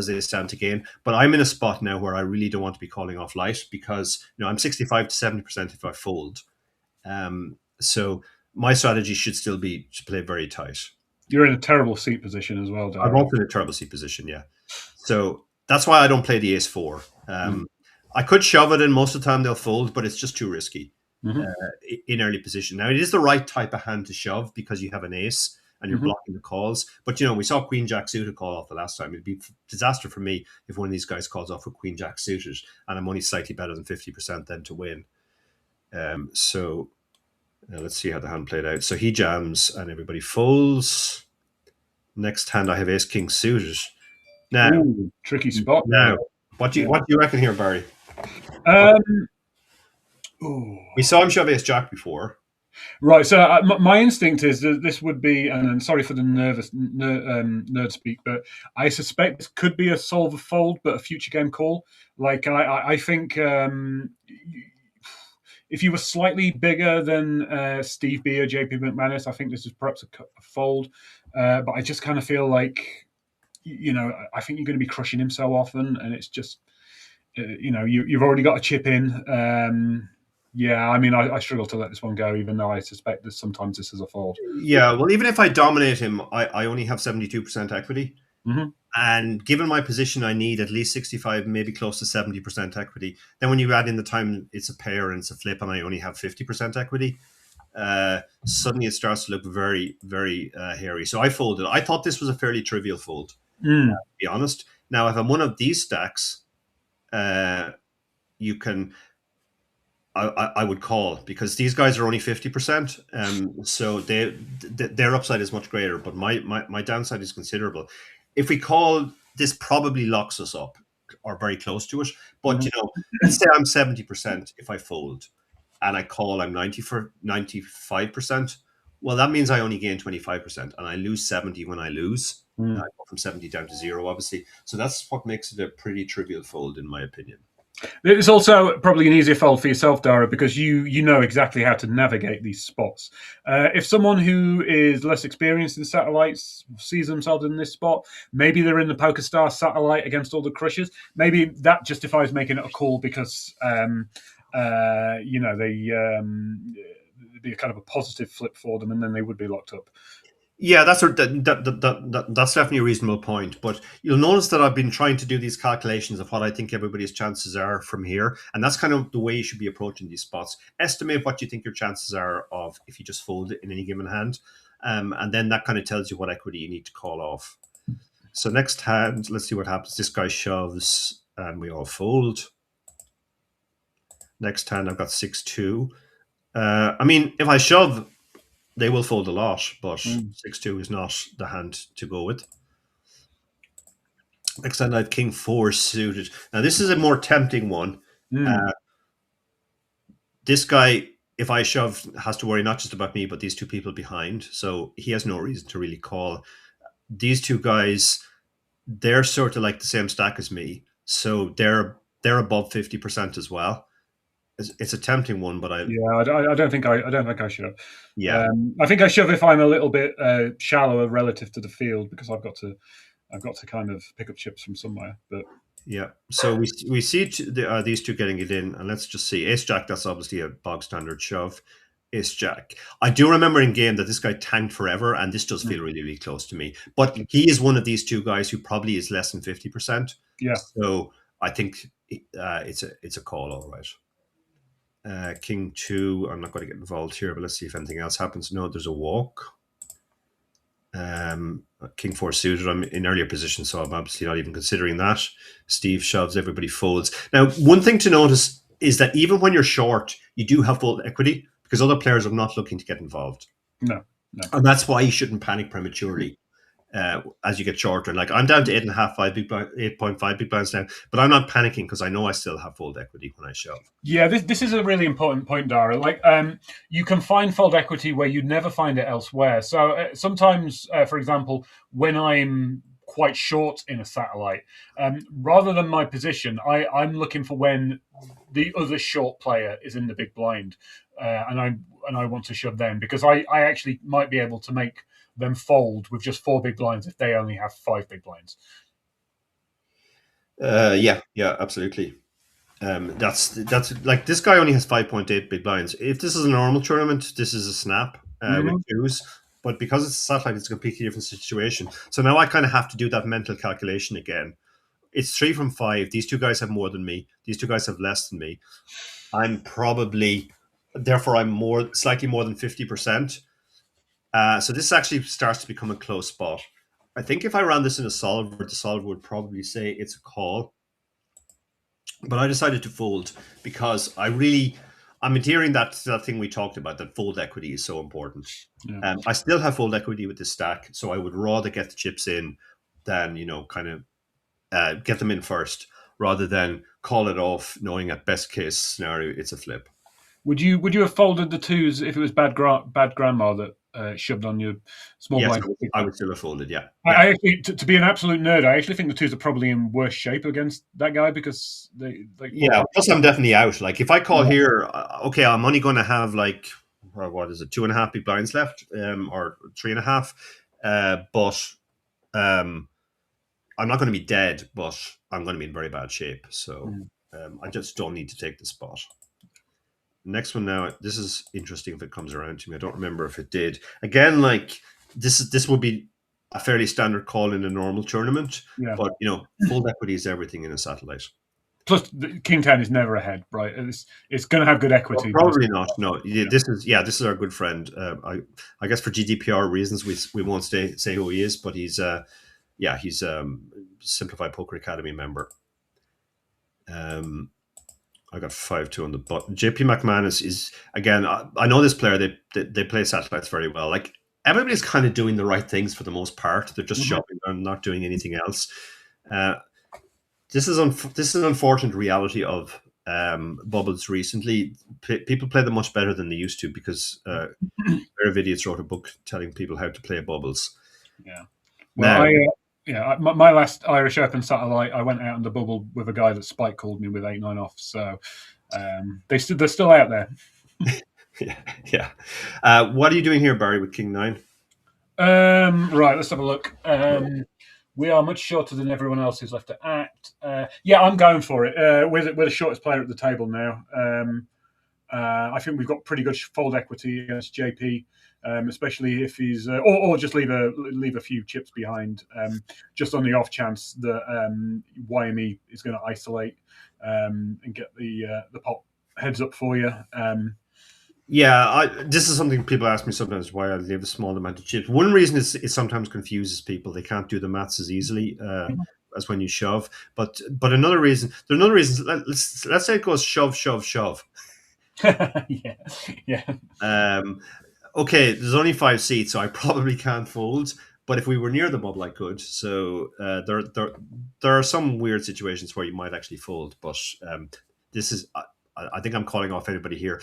they stand to gain. But I'm in a spot now where I really don't want to be calling off light because I'm 65 to 70% if I fold. So my strategy should still be to play very tight. You're in a terrible seat position as well, Dara. I'm also in a terrible seat position, yeah. So that's why I don't play the ace-4. I could shove it, and most of the time they'll fold, but it's just too risky in early position. Now, it is the right type of hand to shove because you have an ace and you're blocking the calls. But, we saw Queen Jack suited call off the last time. It'd be a disaster for me if one of these guys calls off with Queen Jack suited, and I'm only slightly better than 50% then to win. So let's see how the hand played out. So he jams and everybody folds. Next hand, I have Ace King suited. Now, ooh, tricky spot. Now, what do you reckon here, Barry? We saw him shove Ace Jack before. Right. So my instinct is that this would be, and I'm sorry for the nerd speak, but I suspect this could be a solver fold, but a future game call. Like I think if you were slightly bigger than Steve B or JP McManus, I think this is perhaps a fold. But I just kind of feel like, I think you're going to be crushing him so often, and it's just, you've already got a chip in. Yeah, I mean, I struggle to let this one go, even though I suspect that sometimes this is a fold. Yeah, well, even if I dominate him, I only have 72% equity. Mm-hmm. And given my position, I need at least 65, maybe close to 70% equity. Then when you add in the time it's a pair and it's a flip and I only have 50% equity, suddenly it starts to look very, very hairy. So I folded. I thought this was a fairly trivial fold, to be honest. Now, if I'm one of these stacks, you can... I would call because these guys are only 50%, so their upside is much greater, but my downside is considerable. If we call, this probably locks us up or very close to it. But let's say I'm 70% if I fold, and I call I'm 95%. Well, that means I only gain 25%, and I lose 70 when I lose. I go from 70 down to 0, obviously. So that's what makes it a pretty trivial fold, in my opinion. It's also probably an easier fold for yourself, Dara, because you know exactly how to navigate these spots. If someone who is less experienced in satellites sees themselves in this spot, maybe they're in the PokerStars satellite against all the crushers. Maybe that justifies making it a call because they be kind of a positive flip for them, and then they would be locked up. Yeah, that's definitely a reasonable point. But you'll notice that I've been trying to do these calculations of what I think everybody's chances are from here. And that's kind of the way you should be approaching these spots. Estimate what you think your chances are of if you just fold it in any given hand. And then that kind of tells you what equity you need to call off. So next hand, let's see what happens. This guy shoves and we all fold. Next hand, I've got 6-2. I mean, if I shove, they will fold a lot, but 6-2 is not the hand to go with. Next hand, I have King 4 suited. Now, this is a more tempting one. This guy, if I shove, has to worry not just about me, but these two people behind. So he has no reason to really call. These two guys, they're sort of like the same stack as me. So they're above 50% as well. It's a tempting one, but I don't think I shove. Yeah, I think I shove if I'm a little bit shallower relative to the field because I've got to kind of pick up chips from somewhere. But yeah, so we see these two getting it in, and let's just see Ace Jack. That's obviously a bog standard shove. Ace Jack. I do remember in game that this guy tanked forever, and this does feel really, really close to me. But he is one of these two guys who probably is less than 50%. Yeah. So I think it's a call, all right. King 2. I'm not going to get involved here, but let's see if anything else happens. No, there's a walk. King 4 suited. I'm in earlier position, so I'm obviously not even considering that. Steve shoves, everybody folds. Now, one thing to notice is that even when you're short, you do have full equity because other players are not looking to get involved. No. And that's why you shouldn't panic prematurely as you get shorter. Like I'm down to 8.5, 8.5 big blinds now, but I'm not panicking because I know I still have fold equity when I shove. Yeah, this is a really important point, Dara. Like, you can find fold equity where you'd never find it elsewhere. So sometimes, for example, when I'm quite short in a satellite, rather than my position, I'm looking for when the other short player is in the big blind, and I want to shove them because I actually might be able to make them fold with just 4 big blinds if they only have 5 big blinds. Yeah, absolutely. That's like this guy only has 5.8 big blinds. If this is a normal tournament, this is a snap with twos. But because it's a satellite, it's a completely different situation. So now I kind of have to do that mental calculation again. It's 3 from 5. These two guys have more than me. These two guys have less than me. I'm probably, therefore, I'm slightly more than 50%. So this actually starts to become a close spot. I think if I ran this in a solver, the solver would probably say it's a call. But I decided to fold because I'm adhering that thing we talked about, that fold equity is so important. Yeah. I still have fold equity with this stack, so I would rather get the chips in than, kind of get them in first rather than call it off knowing at best case scenario it's a flip. Would you have folded the twos if it was bad grandma that shoved on your small blind? I would still have folded. Yeah. I actually, to be an absolute nerd, I actually think the twos are probably in worse shape against that guy because they. Plus, I'm definitely out. Like if I call here, okay, I'm only going to have like what is it, 2.5 big blinds left, or 3.5, but I'm not going to be dead, but I'm going to be in very bad shape. So I just don't need to take the spot. Next one now. This is interesting if it comes around to me. I don't remember if it did. Again, like this would be a fairly standard call in a normal tournament, but fold equity is everything in a satellite. Plus, King 10 is never ahead, right? It's going to have good equity. Well, probably not. No, this is our good friend. I guess for GDPR reasons, we won't say who he is, but he's he's Simplified Poker Academy member. I got 5-2 on the button. JP McMahon is again. I know this player. They play satellites very well. Like everybody's kind of doing the right things for the most part. They're just shopping and not doing anything else. This is an unfortunate reality of bubbles recently. People play them much better than they used to because Barry Idiots wrote a book telling people how to play bubbles. Yeah. Well, my last Irish Open satellite, I went out in the bubble with a guy that spike called me with 8-9 off. So they're still out there. Yeah. What are you doing here, Barry, with King 9? Right, let's have a look. We are much shorter than everyone else who's left to act. I'm going for it. We're the shortest player at the table now. I think we've got pretty good fold equity against JP, especially if he's or just leave a few chips behind, just on the off chance that YME is going to isolate and get the pot heads up for you. This is something people ask me sometimes, why I leave a small amount of chips. One reason is it sometimes confuses people. They can't do the maths as easily as when you shove. But another reason, let's say it goes shove, shove, shove. Yeah. Okay, there's only 5 seats, so I probably can't fold. But if we were near the bubble, I could. So there are some weird situations where you might actually fold. But this is, I think I'm calling off anybody here.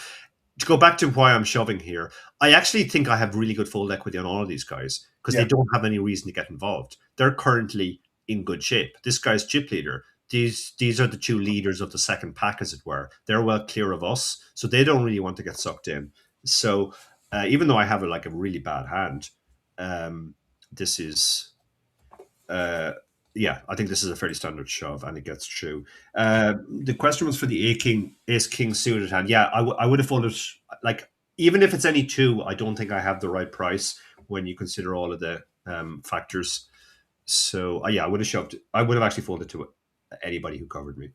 To go back to why I'm shoving here, I actually think I have really good fold equity on all of these guys because they don't have any reason to get involved. They're currently in good shape. This guy's chip leader. These are the two leaders of the second pack, as it were. They're well clear of us, so they don't really want to get sucked in. So even though I have a really bad hand, this is I think this is a fairly standard shove, and it gets through. The question was for the Ace King suited hand. Yeah, I would have folded, like, even if it's any 2, I don't think I have the right price when you consider all of the factors. So I would have shoved. I would have actually folded to anybody who covered me,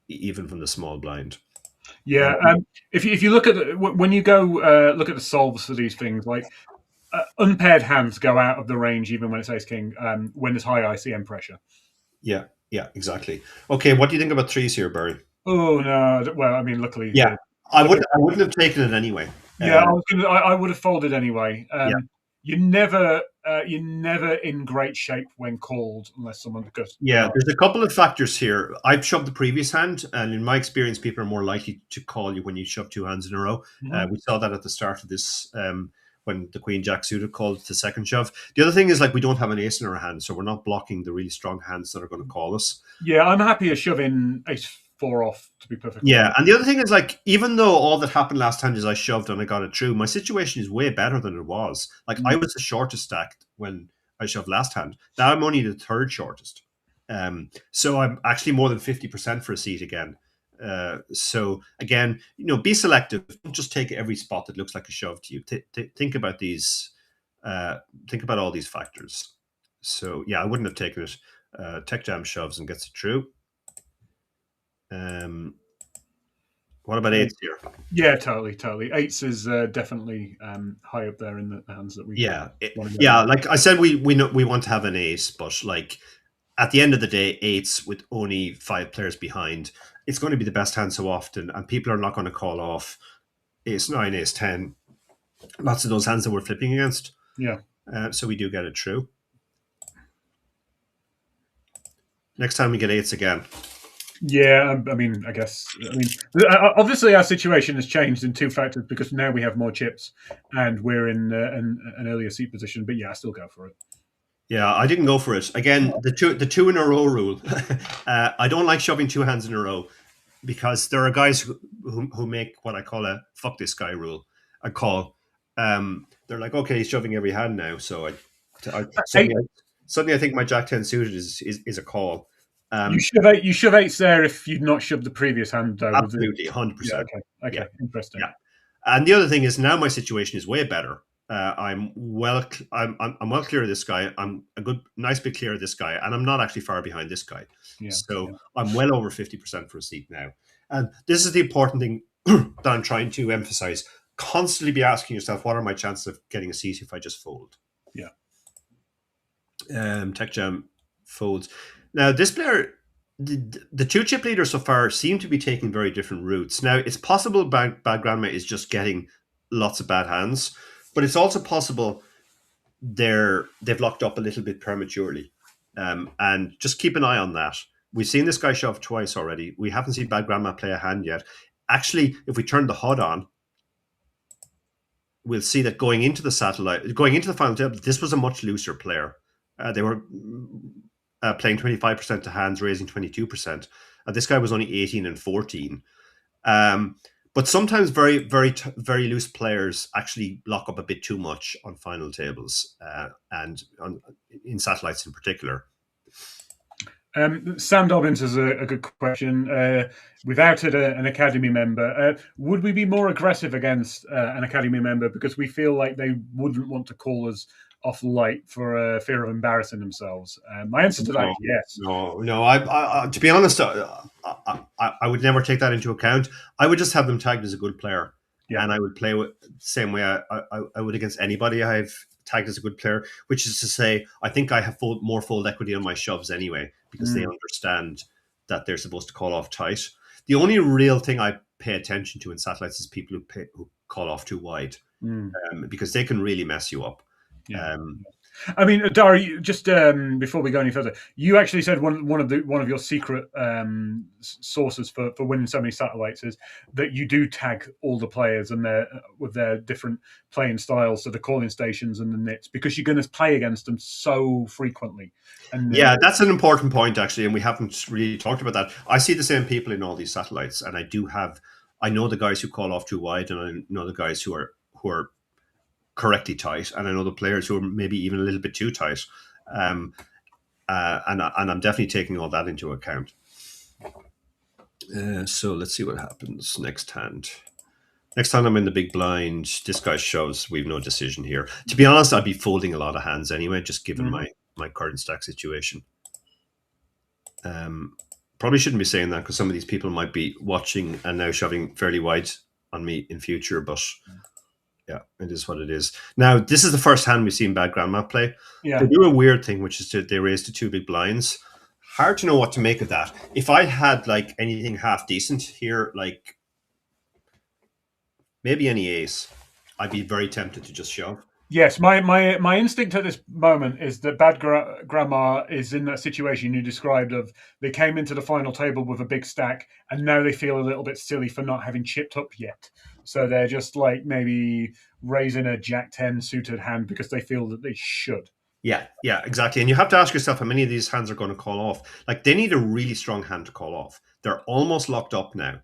even from the small blind. Yeah. If you look at when you go look at the solves for these things, like unpaired hands go out of the range even when it's ace king when there's high ICM pressure. Yeah, yeah, exactly. Okay, what do you think about threes here, Barry? Oh no! Well, I mean, luckily Yeah, I wouldn't have taken it anyway. yeah, I would have folded anyway. Yeah, You're never in great shape when called unless someone goes yeah. bananas. There's a couple of factors here. I've shoved the previous hand, and in my experience, people are more likely to call you when you shove two hands in a row. Mhm. We saw that at the start of this. When the Queen Jack suited called the second shove. The other thing is like we don't have an ace in our hand, so we're not blocking the really strong hands that are going to call us. Yeah, I'm happier shoving ace four off. To be perfectly Yeah, honest. and the other thing is like even though all that happened last time is I shoved and I got it through, my situation is way better than it was. Like I Mm. was the shortest stacked when I shoved last hand. Now I'm only the third shortest. So I'm actually more than 50% for a seat again. So again, be selective. Don't just take every spot that looks like a shove to you. Think about these. Think about all these factors. So yeah, I wouldn't have taken it. Tech Jam shoves and gets it through. What about eights here? Yeah, totally. Eights is definitely high up there in the hands that we Yeah, want to go yeah. with. Like I said, we know we want to have an ace, but like at the end of the day, eights with only five players behind, it's going to be the best hand so often, and people are not going to call off ace nine, ace 10. Lots of those hands that we're flipping against. Yeah. So we do get it true. Next time we get eights again. Yeah, I mean, I guess. I mean, obviously, our situation has changed in two factors because now we have more chips and we're in an earlier seat position. But yeah, I still go for it. Yeah, I didn't go for it. Again, the two in a row rule. I don't like shoving two hands in a row because there are guys who make what I call a fuck this guy rule. A call. They're like, okay, he's shoving every hand now. So I Eight, suddenly I think my Jack 10 suited is a call. you Um, shove eight. You shove eights there if you'd not shoved the previous hand though. With the Absolutely, yeah, 100%. Yeah, okay, interesting. yeah. And the other thing is now my situation is way better. I'm well clear of this guy. I'm a nice bit clear of this guy, and I'm not actually far behind this guy. Yeah, So yeah. I'm well over 50% for a seat now. And this is the important thing that I'm trying to emphasize. Constantly be asking yourself, what are my chances of getting a seat if I just fold? Yeah. Tech Jam folds. Now, this player, the two chip leaders so far seem to be taking very different routes. Now, it's possible bad grandma is just getting lots of bad hands, but it's also possible they've locked up a little bit prematurely. And just keep an eye on that. We've seen this guy shove twice already. We haven't seen bad grandma play a hand yet. Actually, if we turn the HUD on, we'll see that going into the final table, this was a much looser player. They were playing 25% to hands, raising 22%. This guy was only 18 and 14. But sometimes very loose players actually lock up a bit too much on final tables and in satellites in particular. Sam Dobbins has a good question. Without an academy member, would we be more aggressive against an academy member because we feel like they wouldn't want to call us off light for fear of embarrassing themselves? My answer to that is yes. No. I to be honest, I would never take that into account. I would just have them tagged as a good player, and I would play with the same way I would against anybody I've tagged as a good player, which is to say, I think I have more fold equity on my shoves anyway because they understand that they're supposed to call off tight. The only real thing I pay attention to in satellites is people who call off too wide, because they can really mess you up. Yeah. I mean, Dara, just before we go any further, you actually said one of your secret sources for winning so many satellites is that you do tag all the players and with their different playing styles, so the calling stations and the nits, because you're going to play against them so frequently. And yeah, that's an important point actually, and we haven't really talked about that. I see the same people in all these satellites, and I know the guys who call off too wide, and I know the guys who are correctly tight, and I know the players who are maybe even a little bit too tight, and I'm definitely taking all that into account. So let's see what happens next hand. Next time I'm in the big blind, this guy shoves. We've no decision here. To be honest, I'd be folding a lot of hands anyway, just given my current stack situation. Probably shouldn't be saying that because some of these people might be watching and now shoving fairly wide on me in future. But yeah, it is what it is. Now, this is the first hand we've seen Bad Grandma play. They Yeah. do a weird thing, which is they raise the two big blinds. Hard to know what to make of that. If I had like anything half decent here, like maybe any ace, I'd be very tempted to just shove. Yes, my instinct at this moment is that grandma is in that situation you described of they came into the final table with a big stack and now they feel a little bit silly for not having chipped up yet. So they're just like maybe raising a Jack 10 suited hand because they feel that they should. Yeah, exactly. And you have to ask yourself how many of these hands are going to call off. Like they need a really strong hand to call off. They're almost locked up now.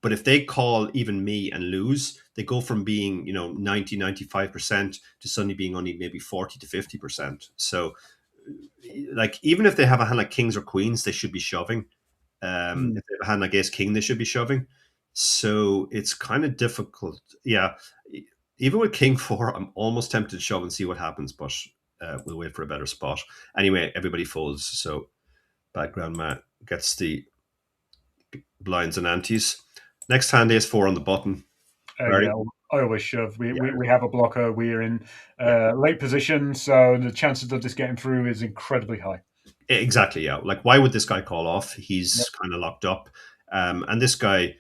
But if they call even me and lose, they go from being, 90, 95% to suddenly being only maybe 40 to 50%. So like even if they have a hand like kings or queens, they should be shoving. Mm. If they have a hand like ace king, they should be shoving. So it's kind of difficult. Yeah. Even with king four, I'm almost tempted to shove and see what happens, but we'll wait for a better spot. Anyway, everybody folds. So background mat gets the blinds and antes. Next hand, ace four on the button. Barry? Yeah, I always shove. We, Yeah, we, we have a blocker. We're in yeah. late position, so the chances of this getting through is incredibly high. Exactly, yeah. Like, why would this guy call off? Yep. He's kind of locked up. And this guy,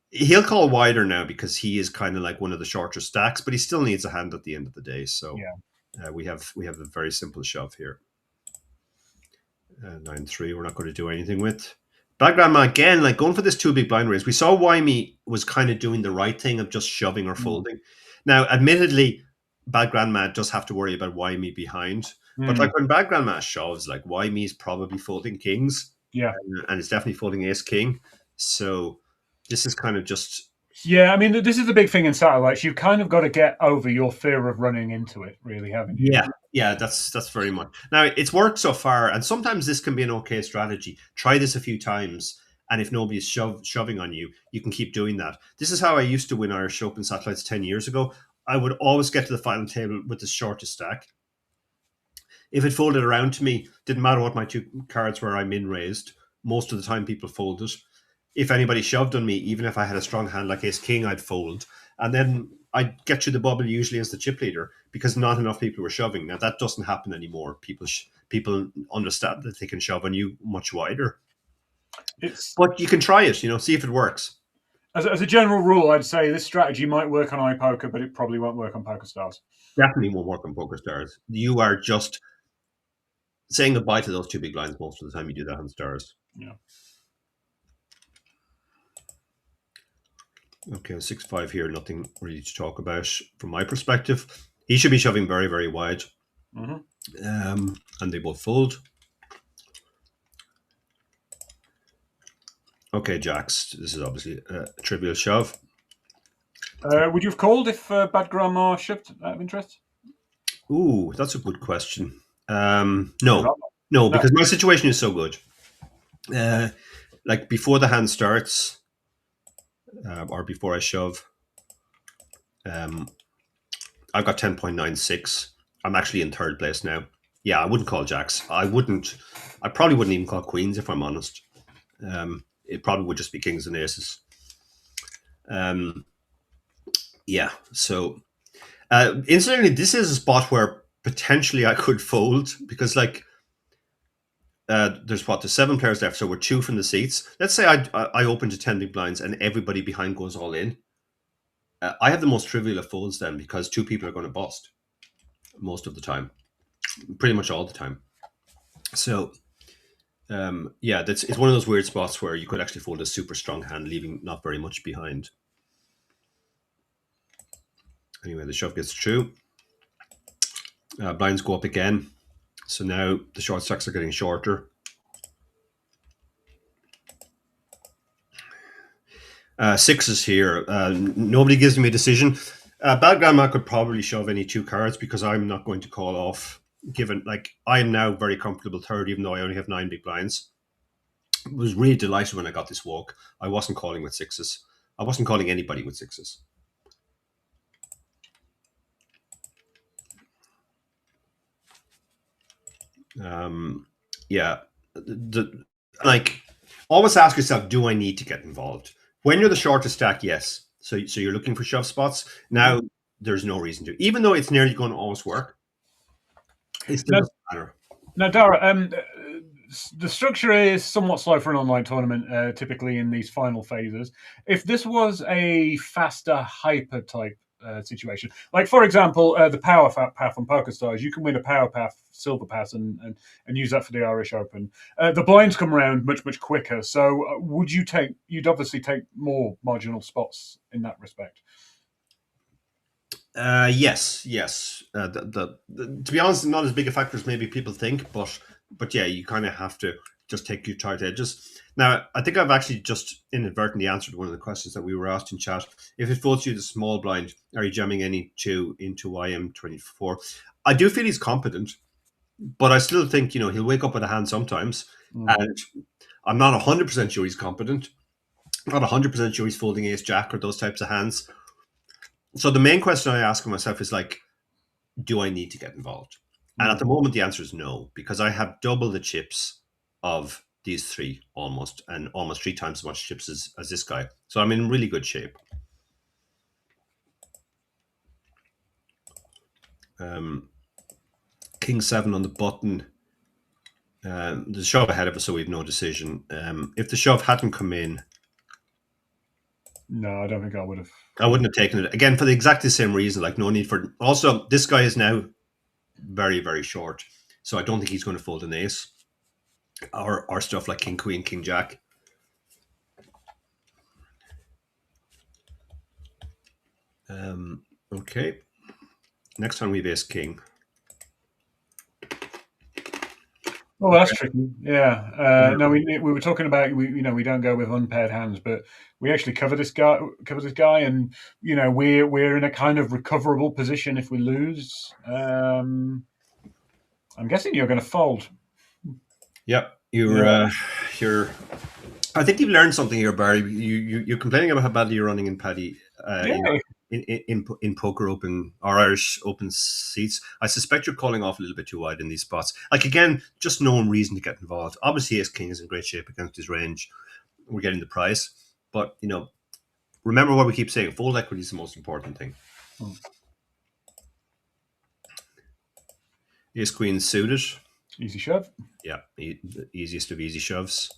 he'll call wider now because he is kind of like one of the shorter stacks, but he still needs a hand at the end of the day. So Yeah. we have a very simple shove here. 9-3, we're not going to do anything with. Bad Grandma again, like going for this two big blind raise. We saw Wymie was kind of doing the right thing of just shoving or folding. Now, admittedly, Bad Grandma does have to worry about Wymie behind. But Mm. like when Bad Grandma shoves, like Wymie's probably folding kings, Yeah. and it's definitely folding ace king. So this is kind of just Yeah, I mean, this is the big thing in satellites. You've kind of got to get over your fear of running into it, really, haven't you? yeah, that's very much. Now it's worked so far, and sometimes this can be an okay strategy. Try this a few times, and if nobody's shoving on you, you can keep doing that. This is how I used to win Irish Open satellites 10 years ago. I would always get to the final table with the shortest stack. If it folded around to me, didn't matter what my two cards were, I min raised. Most of the time, people folded. If anybody shoved on me, even if I had a strong hand like ace king, I'd fold. And then I'd get through the bubble usually as the chip leader because not enough people were shoving. Now that doesn't happen anymore. People understand that they can shove on you much wider. It's But you can try it, see if it works. as a general rule, I'd say this strategy might work on iPoker, but it probably won't work on Poker Stars. Definitely won't work on Poker Stars. You are just saying goodbye to those two big lines most of the time you do that on Stars. Yeah. Okay, 6-5 here, nothing really to talk about from my perspective. He should be shoving very, very wide. And they both fold. Okay, jacks. This is obviously a trivial shove. Would you have called if Bad Grandma shoved out of interest? Ooh, that's a good question. Or No, not? no, No. because my situation is so good. Like before the hand starts, or before I shove, I've got 10.96. I'm actually in third place now. Yeah, I wouldn't call jacks. I probably wouldn't even call queens if I'm honest. It probably would just be kings and aces. Yeah, so incidentally, this is a spot where potentially I could fold because there's 7 players left, so we're 2 from the seats. Let's say I open to 10 big blinds and everybody behind goes all in. I have the most trivial of folds then because 2 people are going to bust most of the time, pretty much all the time. So yeah, it's one of those weird spots where you could actually fold a super strong hand, leaving not very much behind. Anyway, the shove gets through. Blinds go up again. So now the short stacks are getting shorter. Sixes here. Nobody gives me a decision. Bad Grandma could probably shove any 2 cards because I'm not going to call off. Given I am now very comfortable third, even though I only have 9 big blinds. I was really delighted when I got this walk. I wasn't calling with sixes. I wasn't calling anybody with sixes. Yeah, like always ask yourself, do I need to get involved? When you're the shortest stack, yes. So you're looking for shove spots. Now, there's no reason to. Even though it's nearly going to always work, it still Now, doesn't matter. now Dara, the structure is somewhat slow for an online tournament, typically in these final phases. If this was a faster, hyper type situation, like for example, the Power Path on PokerStars, you can win a Power Path Silver Pass and use that for the Irish Open. The blinds come around much quicker, so would you take? You'd obviously take more marginal spots in that respect. Yes. To be honest, not as big a factor as maybe people think, but yeah, you kind of have to just take your tight edges. Now, I think I've actually just inadvertently answered one of the questions that we were asked in chat. If it folds you the small blind, are you jamming any two into YM24? I do feel he's competent, but I still think he'll wake up with a hand sometimes, and I'm not 100% sure he's competent. I'm not 100% sure he's folding ace jack or those types of hands. So the main question I ask myself is like, do I need to get involved? And at the moment, the answer is no, because I have double the chips of these three almost, and almost 3 times as much chips as this guy. So I'm in really good shape. King 7 on the button. The shove ahead of us, so we have no decision. If the shove hadn't come in, no, I don't think I would have. I wouldn't have taken it again for the exactly same reason. Like, no need for. Also, this guy is now very, very short, so I don't think he's going to fold an ace or stuff like King Queen, King Jack. Okay. Next time we have ace king. Oh, that's tricky. Yeah. No, we were talking about we don't go with unpaired hands, but we actually cover this guy, and we're in a kind of recoverable position if we lose. I'm guessing you're going to fold. Yep, you're. I think you've learned something here, Barry. You're complaining about how badly you're running in Paddy. In poker open or Irish open seats. I suspect you're calling off a little bit too wide in these spots. Like, again, just no reason to get involved. Obviously, ace king is in great shape against his range. We're getting the price, but remember what we keep saying: fold equity is the most important thing. Ace queen suited, easy shove. Yeah, the easiest of easy shoves.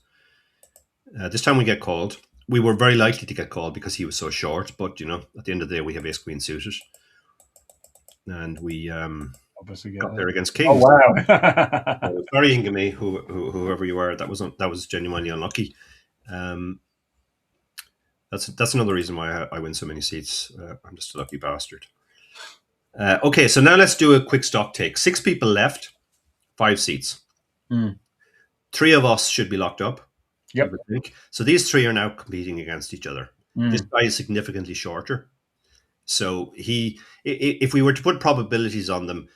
This time we get called. We were very likely to get called because he was so short, but at the end of the day, we have ace queen suited, and we obviously got there against kings. Oh wow! Sorry, Ingame, whoever you are, that was genuinely unlucky. That's another reason why I win so many seats. I'm just a lucky bastard. Okay, so now let's do a quick stock take. 6 people left, 5 seats. 3 of us should be locked up. Yep. So these 3 are now competing against each other. This guy is significantly shorter. So if we were to put probabilities on them,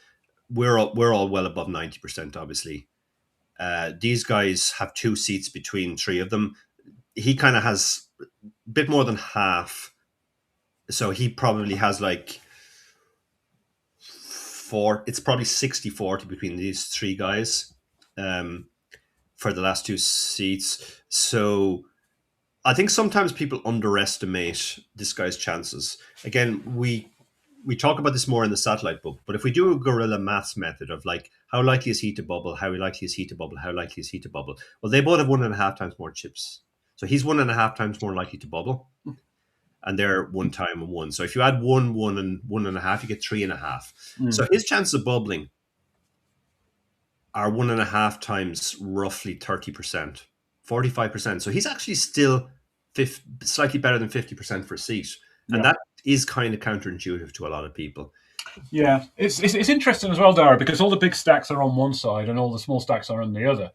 we're all well above 90%, obviously. These guys have 2 seats between 3 of them. He kind of has a bit more than half. So he probably has like 4. It's probably 60-40 between these 3 guys. For the last 2 seats. So I think sometimes people underestimate this guy's chances. Again, we talk about this more in the satellite book, but if we do a guerrilla maths method of like, how likely is he to bubble? How likely is he to bubble? How likely is he to bubble? Well, they both have 1.5 times more chips. So he's 1.5 times more likely to bubble. And they're 1 time and 1. So if you add 1, 1, and 1.5, you get 3.5. So his chance of bubbling are 1.5 times roughly 30%, 45%. So he's actually still slightly better than 50% for a seat. And that is kind of counterintuitive to a lot of people. Yeah, it's interesting as well, Dara, because all the big stacks are on one side and all the small stacks are on the other.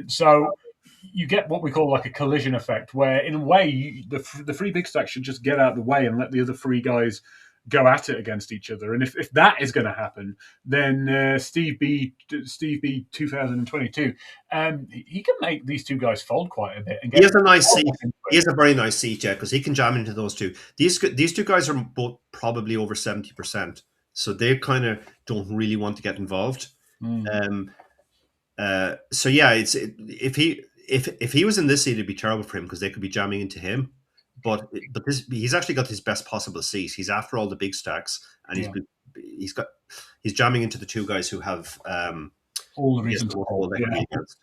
So you get what we call like a collision effect, where in a way the 3 big stacks should just get out of the way and let the other 3 guys go at it against each other. And if that is going to happen, then Steve B 2022, he can make these 2 guys fold quite a bit. And he has a nice seat. He has a very nice seat, yeah, because he can jam into those 2. These 2 guys are both probably over 70%, so they kind of don't really want to get involved. So yeah, if if he was in this seat, it'd be terrible for him because they could be jamming into him. But he's actually got his best possible seat. He's after all the big stacks, and Yeah. he's jamming into the two guys who have All the reasons to hold. they can be against.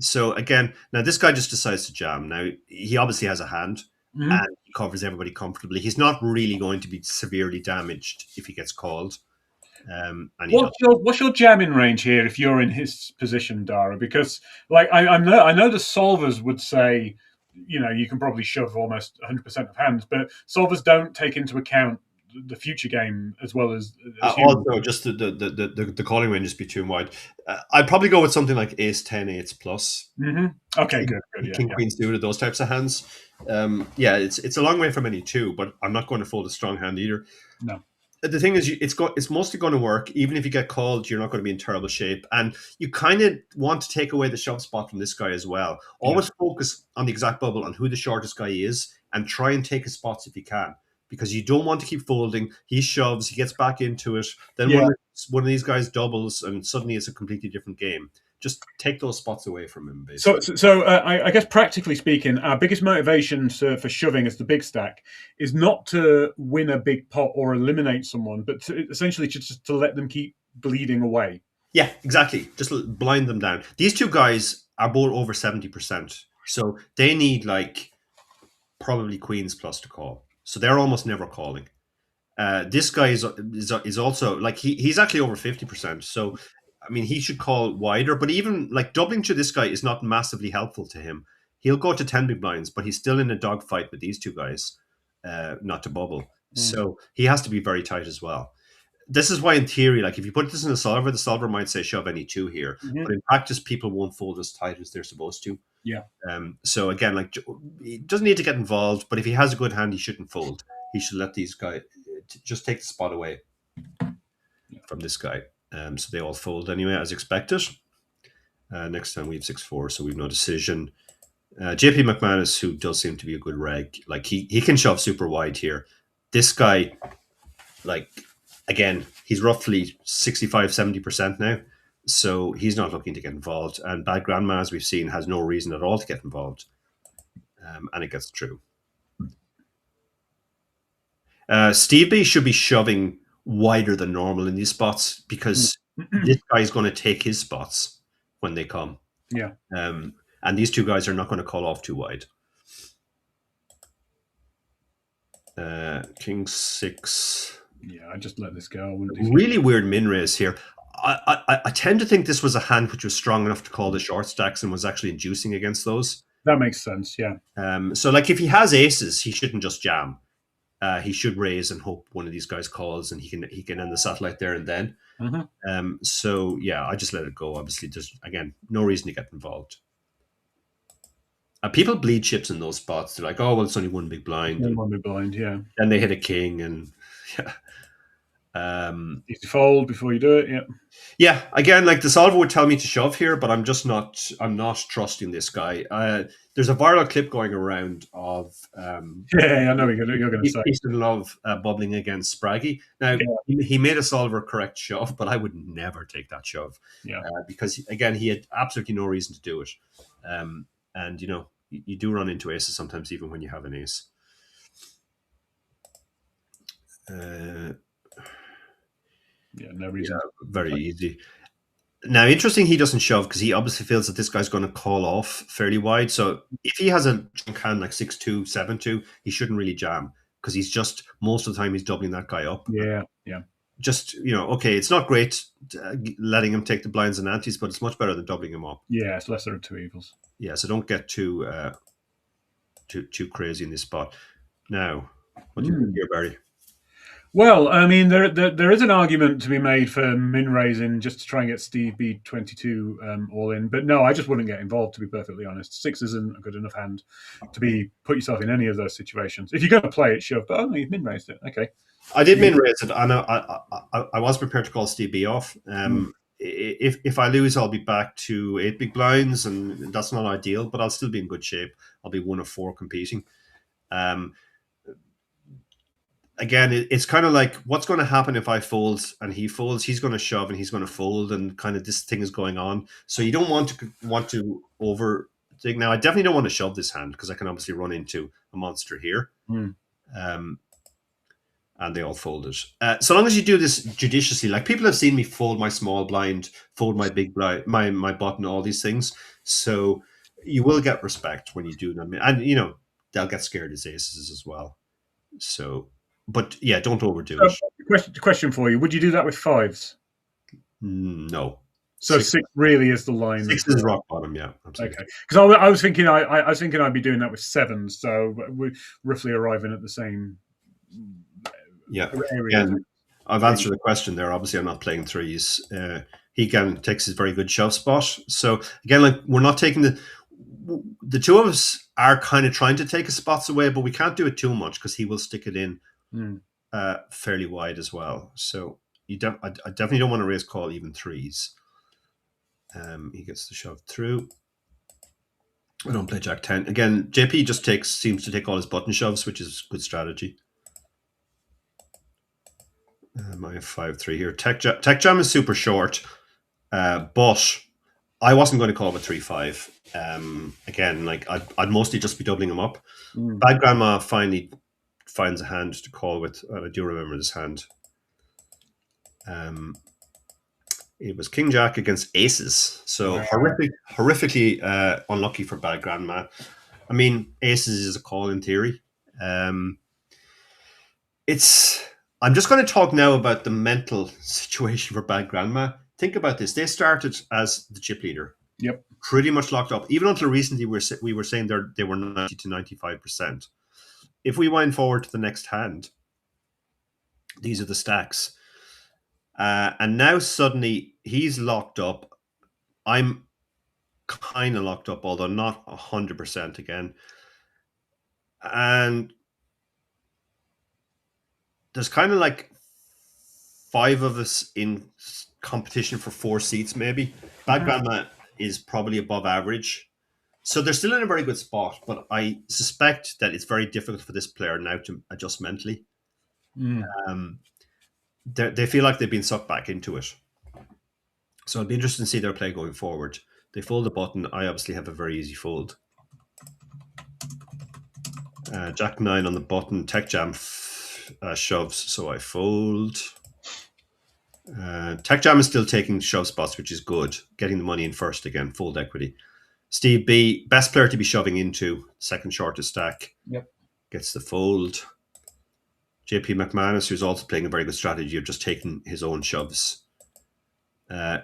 So again, now this guy just decides to jam. Now he obviously has a hand, and he covers everybody comfortably. He's not really going to be severely damaged if he gets called. And what's your jamming range here if you're in his position, Dara? Because like I know the solvers would say, you can probably shove almost 100% of hands, but solvers don't take into account the future game as well as also just the calling range is be too wide. I'd probably go with something like ace 10, ace plus. Okay, good. King queen suited, those types of hands. It's a long way from any two, but I'm not going to fold a strong hand either. No. The thing is, it's mostly going to work. Even if you get called, you're not going to be in terrible shape. And you kind of want to take away the shove spot from this guy as well. Always focus on the exact bubble, on who the shortest guy is, and try and take his spots if you can. Because you don't want to keep folding. He shoves, he gets back into it. Then one of these guys doubles, and suddenly it's a completely different game. Just take those spots away from him, basically. I guess practically speaking, our biggest motivation for shoving as the big stack is not to win a big pot or eliminate someone, but essentially just to let them keep bleeding away. Yeah, exactly. Just blind them down. These two guys are both over 70%. So they need probably queens plus to call. So they're almost never calling. This guy is also he's actually over 50%. So I mean, he should call wider, but even doubling to this guy is not massively helpful to him. He'll go to 10 big blinds, but he's still in a dogfight with these two guys, not to bubble. So he has to be very tight as well. This is why, in theory, if you put this in the solver might say shove any two here. But in practice, people won't fold as tight as they're supposed to. Yeah. So again, he doesn't need to get involved, but if he has a good hand, he shouldn't fold. He should let these guys just take the spot away from this guy. So they all fold anyway, as expected. Next time we have 6-4, so we've no decision. JP McManus, who does seem to be a good reg, he can shove super wide here. This guy, again, he's roughly 65-70% now, so he's not looking to get involved. And bad grandma, as we've seen, has no reason at all to get involved, and it gets through. Steve B should be shoving wider than normal in these spots because this guy is going to take his spots when they come. Yeah. And these two guys are not going to call off too wide. King 6. Yeah, I just let this go. Really weird min raise here. I tend to think this was a hand which was strong enough to call the short stacks and was actually inducing against those. That makes sense, yeah. So if he has aces, he shouldn't just jam. He should raise and hope one of these guys calls, and he can end the satellite there and then. So yeah, I just let it go. Obviously, there's again no reason to get involved. People bleed chips in those spots. They're like, oh well, it's only one big blind. One big blind, yeah. Then they hit a king, and yeah. Easy fold before you do it, yeah. Yeah, again, the solver would tell me to shove here, but I'm just not. I'm not trusting this guy. There's a viral clip going around of. I know you're going to say. Peace and Love bubbling against Spraggy. Now he made a solver correct shove, but I would never take that shove. Yeah. Because again, he had absolutely no reason to do it. And you do run into aces sometimes, even when you have an ace. No reason. Very easy. Now, interesting, he doesn't shove because he obviously feels that this guy's going to call off fairly wide. So if he has a junk hand 6-2, 7-2, he shouldn't really jam because he's just, most of the time, he's doubling that guy up. Yeah. Just, okay, it's not great letting him take the blinds and antes, but it's much better than doubling him up. Yeah, it's lesser of two evils. Yeah, so don't get too crazy in this spot. Now, what do you think here, Barry? Well, I mean, there is an argument to be made for min raising just to try and get Steve B 22 all in, but no, I just wouldn't get involved, to be perfectly honest. 6 isn't a good enough hand to put yourself in any of those situations. If you're going to play it, shove, but you've min raised it. Okay, I did min raise it. I was prepared to call Steve B off. If I lose, I'll be back to 8 big blinds, and that's not ideal, but I'll still be in good shape. I'll be 1 of 4 competing. Again, it's kind of like, what's going to happen if I fold and he folds? He's going to shove and he's going to fold, and kind of this thing is going on. So you don't want to thing. Now, I definitely don't want to shove this hand because I can obviously run into a monster here. Mm. And they all folded. So long as you do this judiciously, like people have seen me fold my small blind, fold my big blind, my button, all these things. So you will get respect when you do them, and they'll get scared as aces as well. So, but yeah, don't overdo it. Question for you: would you do that with fives? No. So six really is the line. Six is rock bottom, yeah. Absolutely. Okay, because I was thinking I was thinking I'd be doing that with sevens, so we're roughly arriving at the same. Yeah. Again, I've answered the question there. Obviously, I'm not playing threes. He takes his very good shove spot. So again, like we're not taking the two of us are kind of trying to take his spots away, but we can't do it too much because he will stick it in fairly wide as well. So I definitely don't want to raise call even threes. He gets the shove through. I don't play Jack 10. Again, JP just seems to take all his button shoves, which is good strategy. I have 5-3 here. Tech Jam is super short, but I wasn't going to call with 3-5. Again, like I'd mostly just be doubling him up. Bad Grandma finally finds a hand to call with, and I do remember this hand. It was King Jack against aces, so horrifically unlucky for Bad Grandma. I mean, aces is a call in theory. I'm just going to talk now about the mental situation for Bad Grandma. Think about this. They started as the chip leader. Yep. Pretty much locked up. Even until recently, we were saying they were 90 to 95%. If we wind forward to the next hand, these are the stacks. And now suddenly he's locked up. I'm kind of locked up, although not 100% again. And there's kind of like 5 of us in competition for 4 seats, maybe. Bad Grandma is probably above average. So they're still in a very good spot, but I suspect that it's very difficult for this player now to adjust mentally. They feel like they've been sucked back into it. So it'll be interesting to see their play going forward. They fold the button. I obviously have a very easy fold. Jack 9 on the button. Tech Jam shoves, so I fold. Tech Jam is still taking shove spots, which is good. Getting the money in first again, fold equity. Steve B, best player to be shoving into, second shortest stack. Yep. Gets the fold. JP McManus, who's also playing a very good strategy of just taking his own shoves.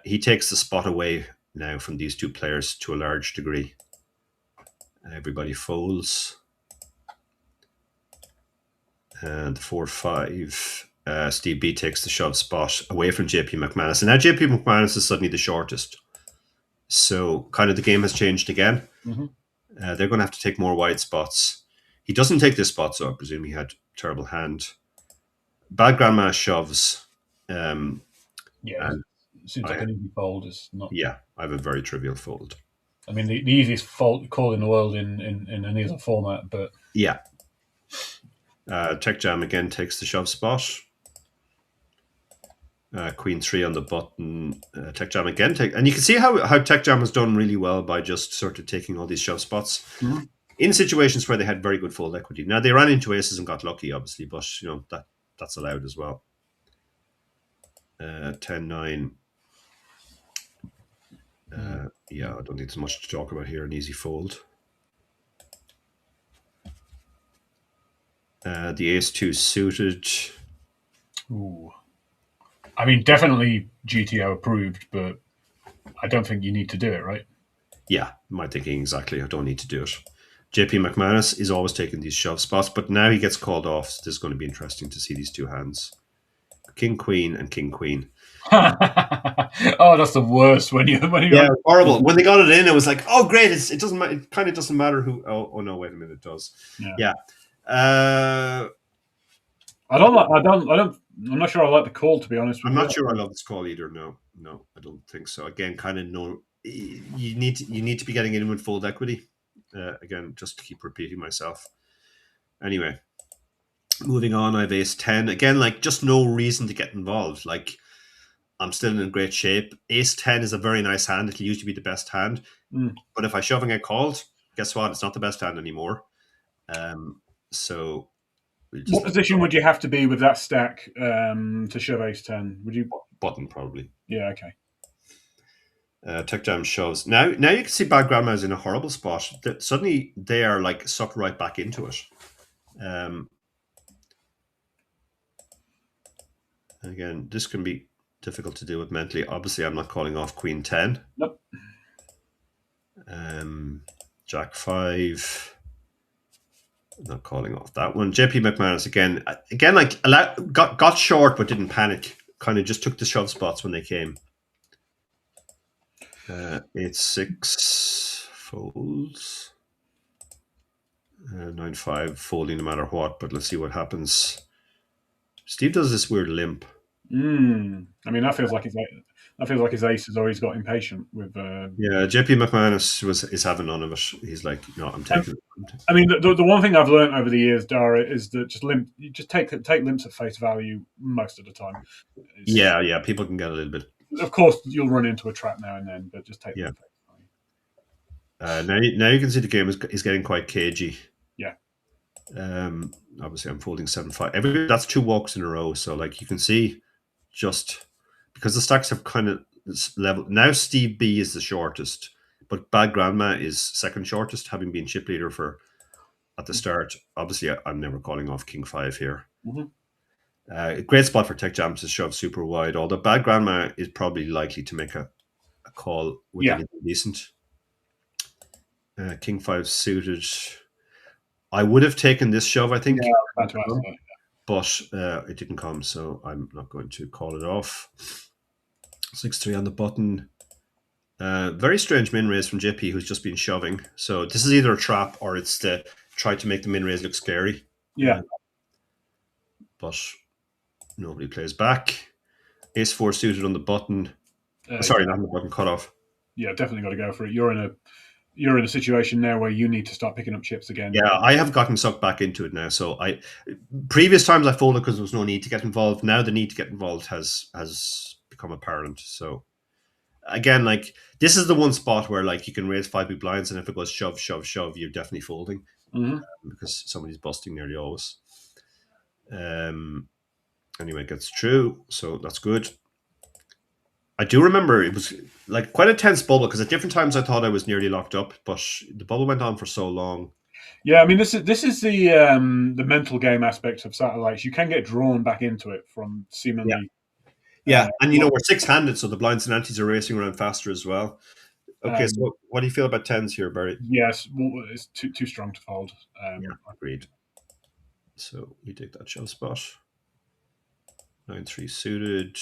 He takes the spot away now from these two players to a large degree. Everybody folds. And 4-5. Steve B takes the shove spot away from JP McManus. And now JP McManus is suddenly the shortest. So kind of the game has changed again. They're going to have to take more wide spots. He doesn't take this spot, so I presume he had terrible hand. Bad Grandma shoves. Seems like an easy fold. Is not. Yeah, I have a very trivial fold. I mean, the easiest call in the world in any other format, but yeah. Tech Jam again takes the shove spot. Queen 3 on the button. Tech Jam again and you can see how Tech Jam has done really well by just sort of taking all these shove spots in situations where they had very good fold equity. Now they ran into aces and got lucky, obviously, but that's allowed as well. 10-9. Yeah, I don't think there's much to talk about here. An easy fold. The ace-2 suited. Ooh. I mean, definitely GTO approved, but I don't think you need to do it, right? Yeah, my thinking exactly. I don't need to do it. JP McManus is always taking these shove spots, but now he gets called off. So this is going to be interesting to see these two hands. King Queen and King Queen. Oh, that's the worst when you horrible. When they got it in, it was like, oh great, it doesn't. It kind of doesn't matter who. Oh no, wait a minute, it does. Yeah. I'm not sure I like the call, to be honest. I'm not sure I love this call either. No, I don't think so. Again, kind of no. You need to be getting in with fold equity. Again, just to keep repeating myself. Anyway, moving on. I have ace 10 again. Like just no reason to get involved. Like I'm still in great shape. Ace 10 is a very nice hand. It'll usually be the best hand. Mm. But if I shove and get called, guess what? It's not the best hand anymore. So we just What let it position go. would you have to be with that stack to shove ace 10? Would you? Button probably. Yeah, okay. Tech Jam shows. Now you can see Bad Grandma is in a horrible spot. Suddenly they are like sucked right back into it. Again, this can be difficult to deal with mentally. Obviously, I'm not calling off Queen 10. Nope. Jack 5. Not calling off that one. JP McManus again, like got short but didn't panic. Kind of just took the shove spots when they came. 8-6 folds. 9-5 folding no matter what. But let's see what happens. Steve does this weird limp. I mean, that feels like his ace has always got impatient with. Yeah, JP McManus is having none of it. He's like, no, I'm taking it. I mean, the one thing I've learned over the years, Dara, is that you just take limps at face value most of the time. Yeah, people can get a little bit. Of course, you'll run into a trap now and then, but just take them at face value. Now you can see the game is getting quite cagey. Yeah. Obviously, I'm folding 7-5. That's 2 walks in a row, so like you can see, just because the stacks have kind of level. Now Steve B is the shortest, but Bad Grandma is second shortest, having been chip leader at the start. Obviously, I'm never calling off King 5 here. Mm-hmm. Great spot for Tech Jams to shove super wide, although Bad Grandma is probably likely to make a call with anything decent. King 5 suited. I would have taken this shove, I think, but it didn't come, so I'm not going to call it off. 6-3 on the button. Very strange min raise from JP, who's just been shoving. So this is either a trap or it's to try to make the min raise look scary. Yeah. But nobody plays back. Ace-4 suited on the button. Sorry, not on the button, cut off. Yeah, definitely got to go for it. You're in a situation now where you need to start picking up chips again. Yeah, I have gotten sucked back into it now. So previous times I folded because there was no need to get involved. Now the need to get involved has become apparent. So again, like this is the one spot where like you can raise 5 big blinds, and if it goes shove, you're definitely folding because somebody's busting nearly always. Anyway, it gets through, so that's good. I do remember it was like quite a tense bubble because at different times I thought I was nearly locked up, but the bubble went on for so long. Yeah, I mean this is the mental game aspect of satellites. You can get drawn back into it from seemingly. Yeah, and we're 6-handed, so the blinds and antes are racing around faster as well. Okay, so what do you feel about tens here, Barry? Yes, it's too strong to fold. Agreed. So we take that shove spot. 9-3 suited.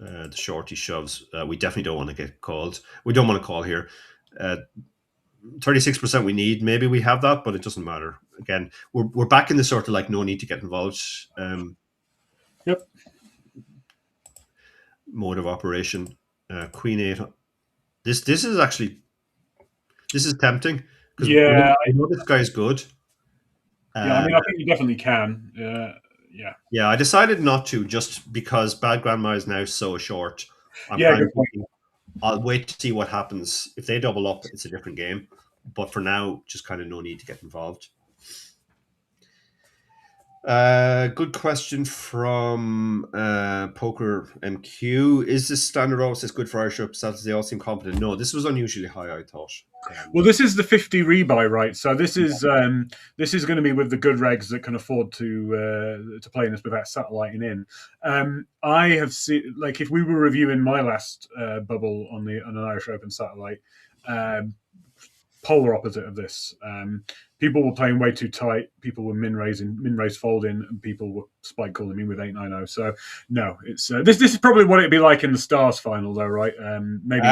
The shorty shoves. We definitely don't want to get called. We don't want to call here. 36% we need. Maybe we have that, but it doesn't matter. Again, we're back in the sort of like no need to get involved. Yep. Mode of operation. Queen 8. This is tempting. Yeah, I know this guy's good. Yeah, I mean, I think you definitely can. Yeah, I decided not to just because Bad Grandma is now so short. I'll wait to see what happens. If they double up, it's a different game. But for now, just kind of no need to get involved. Good question from Poker MQ. Is this standard always good for Irish upsets? They all seem competent. No, this was unusually high, I thought. Well, this is the 50 rebuy, right? So this is going to be with the good regs that can afford to play in this without satelliting in. I have seen, like, if we were reviewing my last bubble on an Irish Open satellite, polar opposite of this. People were playing way too tight. People were min raise folding, and people were spike calling me with 8-9-0. So no, it's this is probably what it'd be like in the Stars final, though, right? Maybe.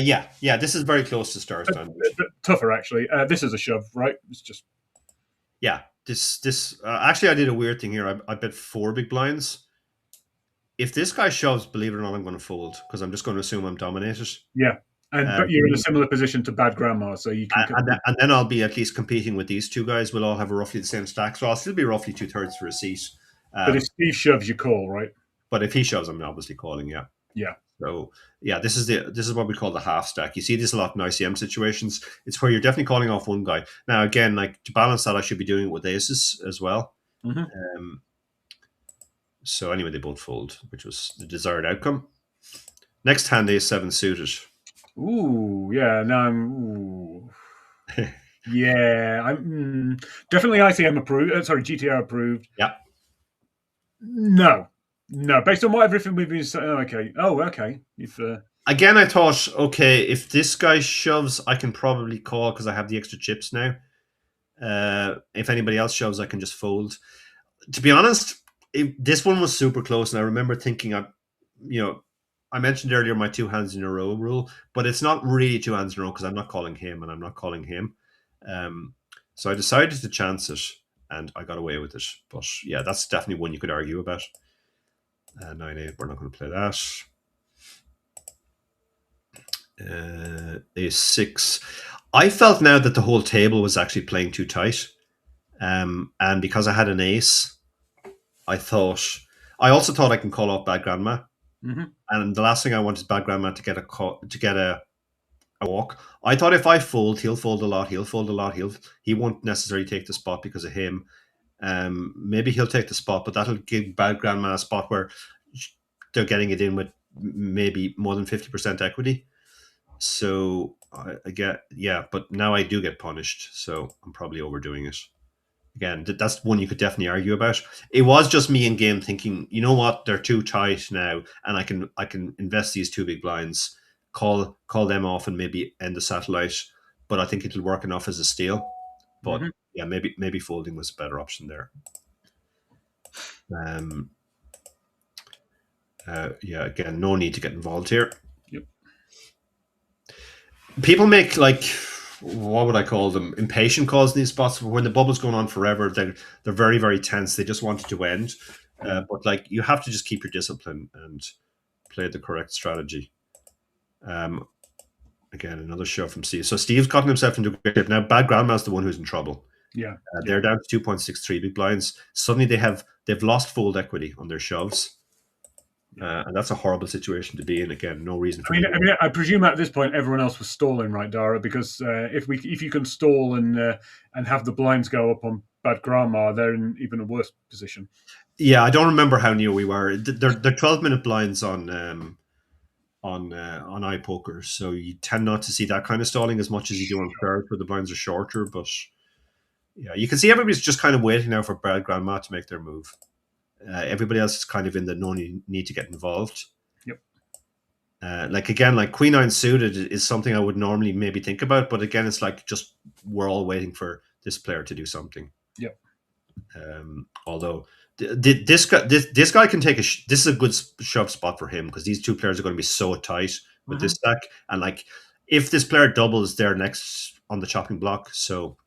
Yeah. This is very close to Stars final. Tougher, actually. This is a shove, right? It's just. Yeah. This actually, I did a weird thing here. I bet 4 big blinds. If this guy shoves, believe it or not, I'm going to fold because I'm just going to assume I'm dominated. Yeah. But you're in a similar position to Bad Grandma, so you can. And then I'll be at least competing with these two guys. We'll all have roughly the same stack, so I'll still be roughly 2/3 for a seat. But if Steve shoves, you call, right? But if he shoves, I'm obviously calling. Yeah. Yeah. So yeah, this is what we call the half stack. You see this a lot in ICM situations. It's where you're definitely calling off one guy. Now again, like to balance that, I should be doing it with aces as well. Mm-hmm. Um, so anyway, they both fold, which was the desired outcome. Next hand, ace seven suited. Ooh, yeah. No, yeah. I'm definitely ICM approved. Sorry, GTO approved. Yeah. No, no. Based on what everything we've been saying. Okay. Oh, okay. If Again, I thought, okay, if this guy shoves, I can probably call because I have the extra chips now. If anybody else shoves, I can just fold. To be honest, this one was super close, and I remember thinking, I mentioned earlier my two hands in a row rule, but it's not really two hands in a row because I'm not calling him and I'm not calling him. So I decided to chance it, and I got away with it. But yeah, that's definitely one you could argue about. 9-8, we're not going to play that. A6. I felt now that the whole table was actually playing too tight. And because I had an ace, I also thought I can call off bad grandma. mm-hmm. And the last thing I want is bad grandma to get a walk. I thought if I fold, he'll fold a lot. He'll fold a lot. He won't necessarily take the spot because of him. Maybe he'll take the spot, but that'll give bad grandma a spot where they're getting it in with maybe more than 50% equity. So I get, yeah, but now I do get punished. So I'm probably overdoing it. Again, that's one you could definitely argue about. It was just me in game thinking, you know what, they're too tight now, and I can invest these two big blinds, call them off, and maybe end the satellite. But I think it'll work enough as a steal. But yeah, maybe folding was a better option there. Yeah, again, no need to get involved here. Yep. People make what would I call them? Impatient calls in these spots. When the bubble's going on forever, they're very, very tense. They just want it to end. But you have to just keep your discipline and play the correct strategy. Again, another shove from Steve. So Steve's gotten himself into a great shape. Now bad grandma's the one who's in trouble. Yeah. They're down to 2.63 big blinds. Suddenly they've lost fold equity on their shoves. And that's a horrible situation to be in. Again, no reason for I presume at this point everyone else was stalling, right, Dara? Because if you can stall and have the blinds go up on bad grandma, they're in even a worse position. Yeah, I don't remember how near we were. They're 12-minute blinds on iPoker, so you tend not to see that kind of stalling as much as you do on cards where the blinds are shorter. But yeah, you can see everybody's just kind of waiting now for bad grandma to make their move. Everybody else is kind of in the no need to get involved. Yep. Like Queen 9 suited is something I would normally maybe think about, but again, it's like just we're all waiting for this player to do something. Yep. Although this guy can take this is a good shove spot for him because these two players are going to be so tight with this stack, and if this player doubles, they're next on the chopping block, so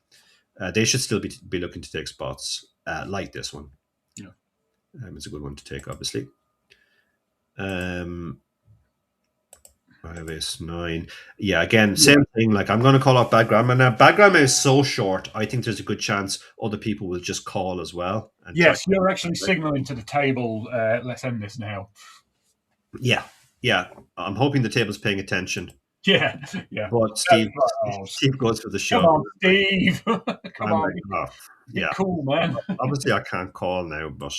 they should still be looking to take spots like this one. Yeah. It's a good one to take, obviously. I have ace-9. Yeah, again, same thing. Like, I'm going to call out bad grandma now. Bad grandma is so short, I think there's a good chance other people will just call as well. Yes, you're actually signaling to the table, let's end this now. Yeah. I'm hoping the table's paying attention. Yeah. But Steve goes for the shove. Come on, Steve. Come on. Yeah. Cool, man. Obviously, I can't call now, but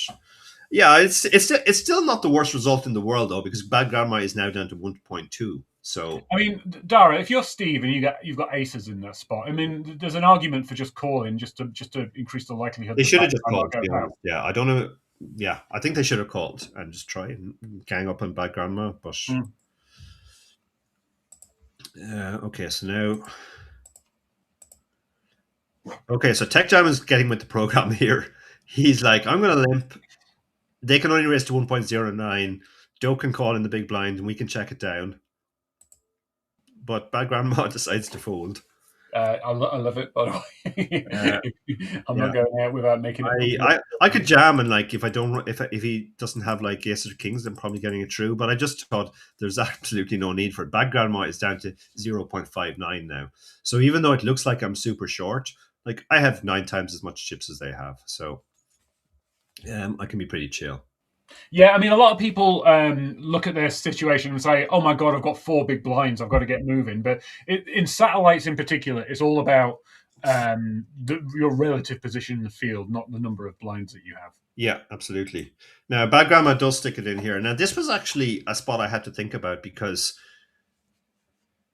yeah, it's still not the worst result in the world though, because bad grandma is now down to 1.2. So I mean, Dara, if you're Steve and you've got aces in that spot, I mean, there's an argument for just calling just to increase the likelihood. They should have just called. Yeah, I don't know. Yeah, I think they should have called and just try and gang up on bad grandma. But okay, so now. Okay, so Tech Jam is getting with the program here. He's like, I'm going to limp. They can only raise to 1.09. Doe can call in the big blind, and we can check it down. But bad grandma decides to fold. I love it, by the way. I'm not going out without making it. I could jam, and if he doesn't have aces or kings, I'm probably getting it through. But I just thought there's absolutely no need for it. Bad grandma is down to 0.59 now. So even though it looks like I'm super short, I have 9 times as much chips as they have. So I can be pretty chill. Yeah, I mean, a lot of people look at their situation and say, "Oh my god, I've got 4 big blinds. I've got to get moving." But in satellites, in particular, it's all about your relative position in the field, not the number of blinds that you have. Yeah, absolutely. Now, Bad Grandma does stick it in here. Now, this was actually a spot I had to think about because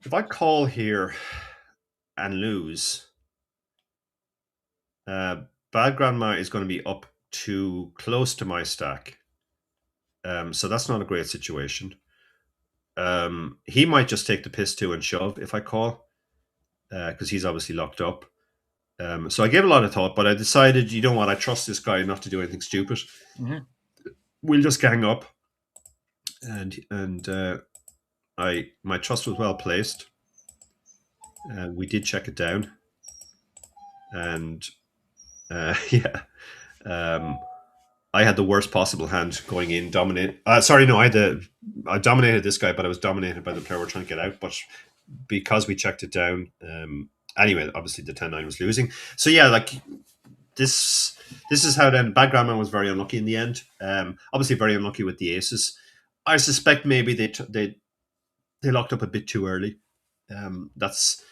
if I call here and lose, Bad Grandma is going to be up too close to my stack. So that's not a great situation. He might just take the piss too and shove if I call, because he's obviously locked up. So I gave a lot of thought, but I decided, you know what, I trust this guy not to do anything stupid. Mm-hmm. We'll just gang up, and my trust was well placed. We did check it down, and yeah, I had the worst possible hand going in. Sorry, no, I dominated this guy, but I was dominated by the player we're trying to get out. But because we checked it down, anyway, obviously the 10-9 was losing. So yeah, like this is how then Bad Grandma was very unlucky in the end. Obviously very unlucky with the aces. I suspect maybe they locked up a bit too early. That's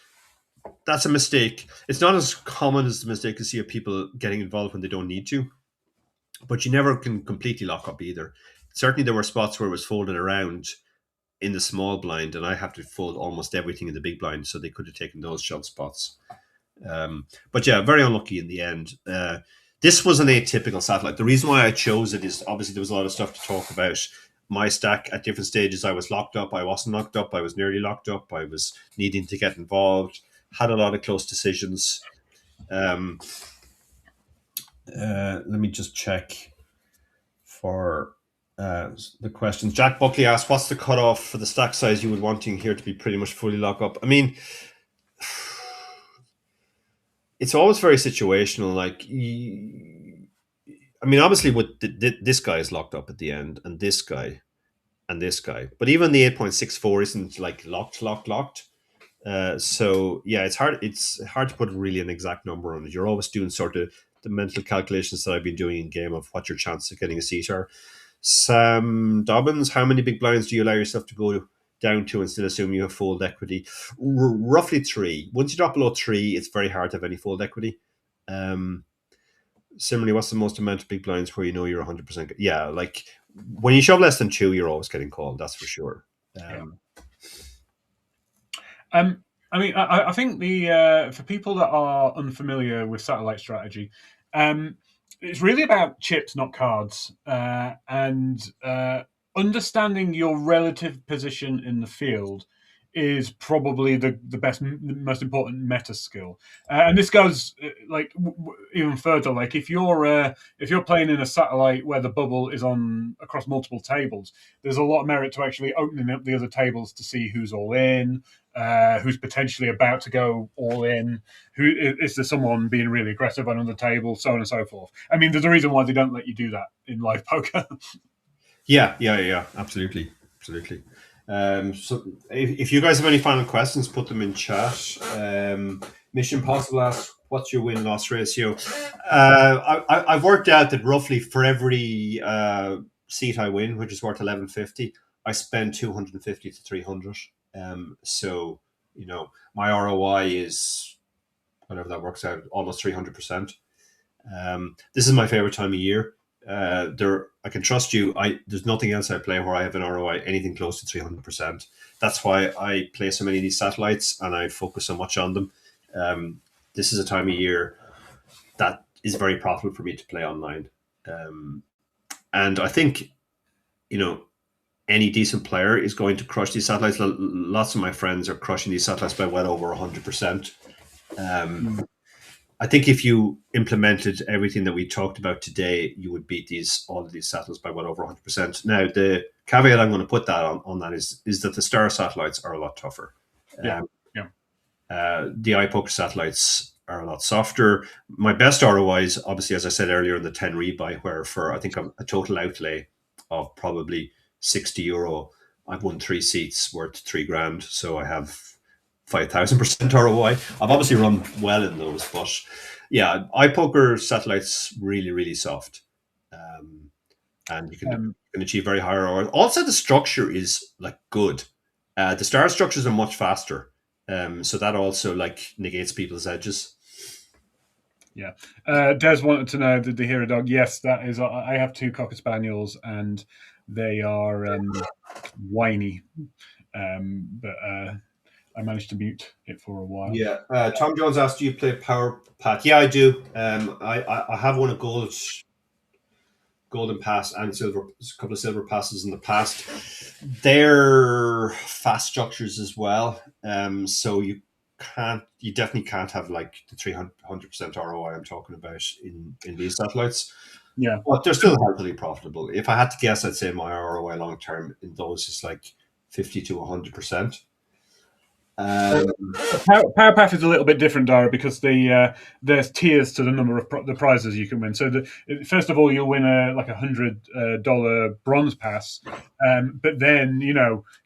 a mistake. It's not as common as the mistake you see of people getting involved when they don't need to, but you never can completely lock up either. Certainly, there were spots where it was folded around in the small blind, and I have to fold almost everything in the big blind, so they could have taken those shove spots. But yeah, very unlucky in the end. This was an atypical satellite. The reason why I chose it is obviously there was a lot of stuff to talk about. My stack at different stages, I was locked up, I wasn't locked up, I was nearly locked up, I was needing to get involved, had a lot of close decisions. Let me just check for the questions. Jack Buckley asked, what's the cutoff for the stack size you would wanting here to be pretty much fully locked up? I mean, it's always very situational. Like, I mean, obviously, with this guy is locked up at the end, and this guy, and this guy. But even the 8.64 isn't like locked. So yeah, it's hard. It's hard to put really an exact number on it. You're always doing sort of the mental calculations that I've been doing in game of what your chances of getting a seat are. Sam Dobbins, how many big blinds do you allow yourself to go down to and still assume you have fold equity? Roughly 3. Once you drop below 3, it's very hard to have any fold equity. Similarly, what's the most amount of big blinds where you know you're 100%? Yeah, like when you shove less than 2, you're always getting called. That's for sure. I mean, I think the for people that are unfamiliar with satellite strategy, it's really about chips, not cards, and understanding your relative position in the field is probably the most important meta skill. And this goes even further. Like if you're playing in a satellite where the bubble is on across multiple tables, there's a lot of merit to actually opening up the other tables to see who's all in, who's potentially about to go all in, who is there someone being really aggressive on the table, so on and so forth. I mean, there's a reason why they don't let you do that in live poker. Yeah, absolutely. So if you guys have any final questions, put them in chat. Mission Possible asks, what's your win-loss ratio? I've worked out that roughly for every seat I win, which is worth 1150, I spend 250 to 300. So, you know, my ROI is, whatever that works out, almost 300%. This is my favorite time of year. I can trust you. There's nothing else I play where I have an ROI anything close to 300%. That's why I play so many of these satellites and I focus so much on them. This is a time of year that is very profitable for me to play online. And I think, you know, any decent player is going to crush these satellites. Lots of my friends are crushing these satellites by well over 100%. I think if you implemented everything that we talked about today, you would beat all of these satellites by well over 100%. Now, the caveat I'm going to put that on that is that the star satellites are a lot tougher. Yeah. The iPoker satellites are a lot softer. My best ROIs, obviously, as I said earlier, in the 10 rebuy, where for I think a total outlay of probably €60, I've won 3 seats worth $3,000. So I have 5,000% ROI. I've obviously run well in those, but yeah, iPoker satellites really, really soft. and you can achieve very high ROI. Also, the structure is like good. The star structures are much faster, so that also like negates people's edges. Yeah. Des wanted to know, did they hear a dog? Yes, that is. I have 2 Cocker Spaniels, and they are whiny. But I managed to mute it for a while. Yeah. Tom Jones asked, "Do you play Power Pat?" Yeah, I do. I have won a golden pass and silver, a couple of silver passes in the past. They're fast structures as well. So you definitely can't have like the 300% ROI I'm talking about in these satellites. Yeah. But they're still healthily profitable. If I had to guess, I'd say my ROI long term in those is like 50 to 100%. Power Path is a little bit different, Dara, because there's tiers to the number of the prizes you can win. So first of all, you'll win a $100 bronze pass, but then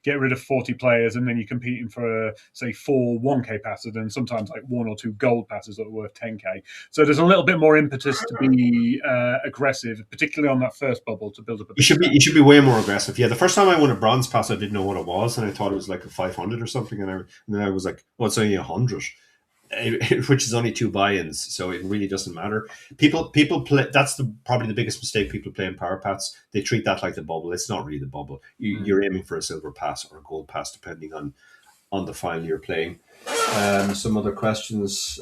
get rid of 40 players, and then you're competing for say 4 1K passes, and sometimes like 1 or 2 gold passes that are worth 10K. So there's a little bit more impetus to be aggressive, particularly on that first bubble, to build up a. You should be way more aggressive. Yeah, the first time I won a bronze pass, I didn't know what it was, and I thought it was like a 500 or something, and then I was like, "Oh, it's only 100," which is only 2 buy-ins, so it really doesn't matter. People play. That's probably the biggest mistake people play in power pats. They treat that like the bubble. It's not really the bubble. You're aiming for a silver pass or a gold pass, depending on the file you're playing. Some other questions.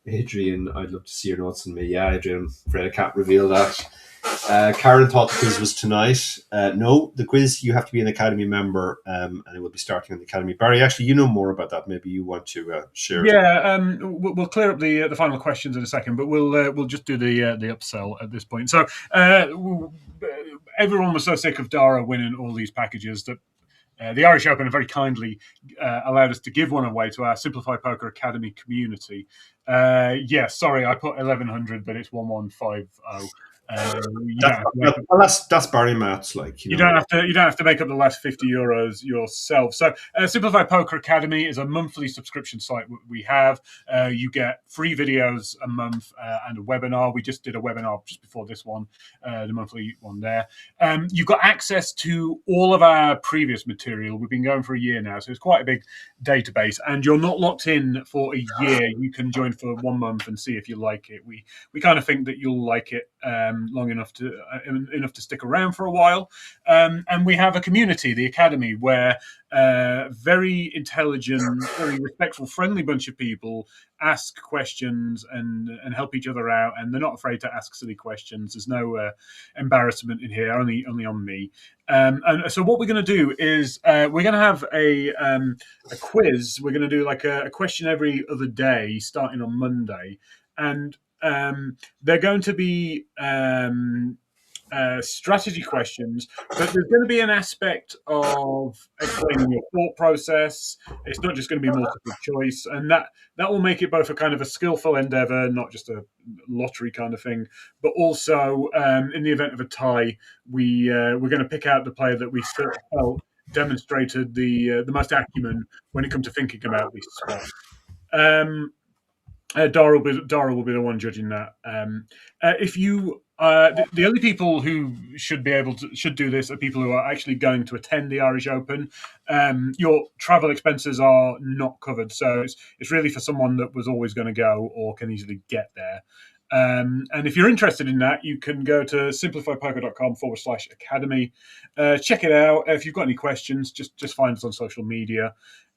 Adrian, I'd love to see your notes on me. Yeah, Adrian, afraid I can't reveal that. Karen thought the quiz was tonight. No, the quiz, you have to be an Academy member, and it will be starting on the Academy. Barry, actually, you know more about that. Maybe you want to share. Yeah, we'll clear up the final questions in a second, but we'll just do the upsell at this point. So everyone was so sick of Dara winning all these packages that the Irish Open have very kindly allowed us to give one away to our Simplify Poker Academy community. Sorry, I put 1100, but it's 1150. That's Barry maths, like you don't have to make up the last €50 yourself. So, Simplify Poker Academy is a monthly subscription site we have. You get free videos a month and a webinar. We just did a webinar just before this one, the monthly one there. You've got access to all of our previous material. We've been going for a year now, so it's quite a big database. And you're not locked in for a year. You can join for 1 month and see if you like it. We kind of think that you'll like it long enough to stick around for a while, and we have a community, the Academy, where very intelligent, very respectful, friendly bunch of people ask questions and help each other out, and they're not afraid to ask silly questions. There's no embarrassment in here, only on me. And so what we're going to do is we're going to have a quiz. We're going to do like a question every other day, starting on Monday, and they're going to be strategy questions, but there's going to be an aspect of explaining your thought process. It's not just going to be multiple choice, and that will make it both a kind of a skillful endeavor, not just a lottery kind of thing, but also in the event of a tie, we're going to pick out the player that we felt demonstrated the most acumen when it comes to thinking about these spots. Dara will be the one judging that. If you the only people who should do this are people who are actually going to attend the Irish Open. Your travel expenses are not covered, so it's really for someone that was always going to go or can easily get there. And if you're interested in that, you can go to simplifypoker.com/academy. Check it out. If you've got any questions, just find us on social media.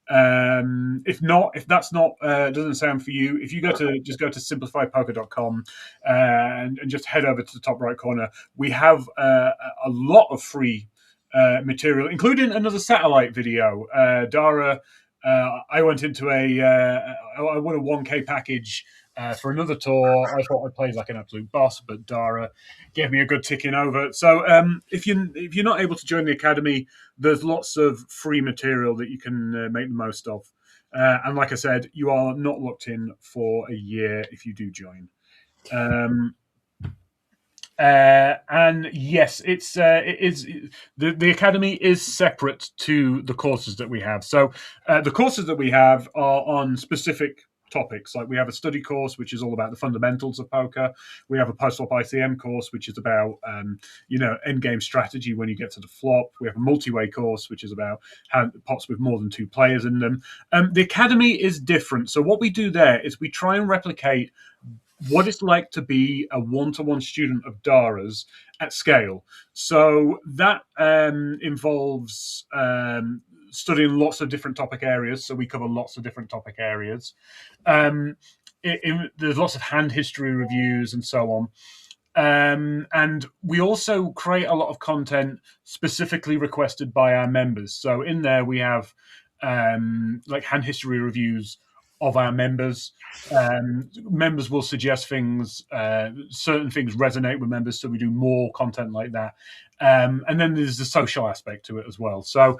If that's not doesn't sound for you, if you go to simplifypoker.com and just head over to the top right corner, we have a lot of free material, including another satellite video. Dara, I went into I won a 1K package for another tour. I thought I played like an absolute boss, but Dara gave me a good ticking over. So if you're not able to join the Academy, there's lots of free material that you can make the most of. And like I said, you are not locked in for a year if you do join. And yes, it is the Academy is separate to the courses that we have. So the courses that we have are on specific topics. Like we have a study course, which is all about the fundamentals of poker. We have a post-flop ICM course, which is about end game strategy when you get to the flop. We have a multi-way course, which is about pots with more than 2 players in them. The academy is different. So what we do there is we try and replicate what it's like to be a one-to-one student of Dara's at scale. So that involves studying lots of different topic areas. So we cover lots of different topic areas. There's lots of hand history reviews and so on. And we also create a lot of content specifically requested by our members. So in there we have like hand history reviews of our members. Members will suggest things, certain things resonate with members, so we do more content like that. And then there's the social aspect to it as well. So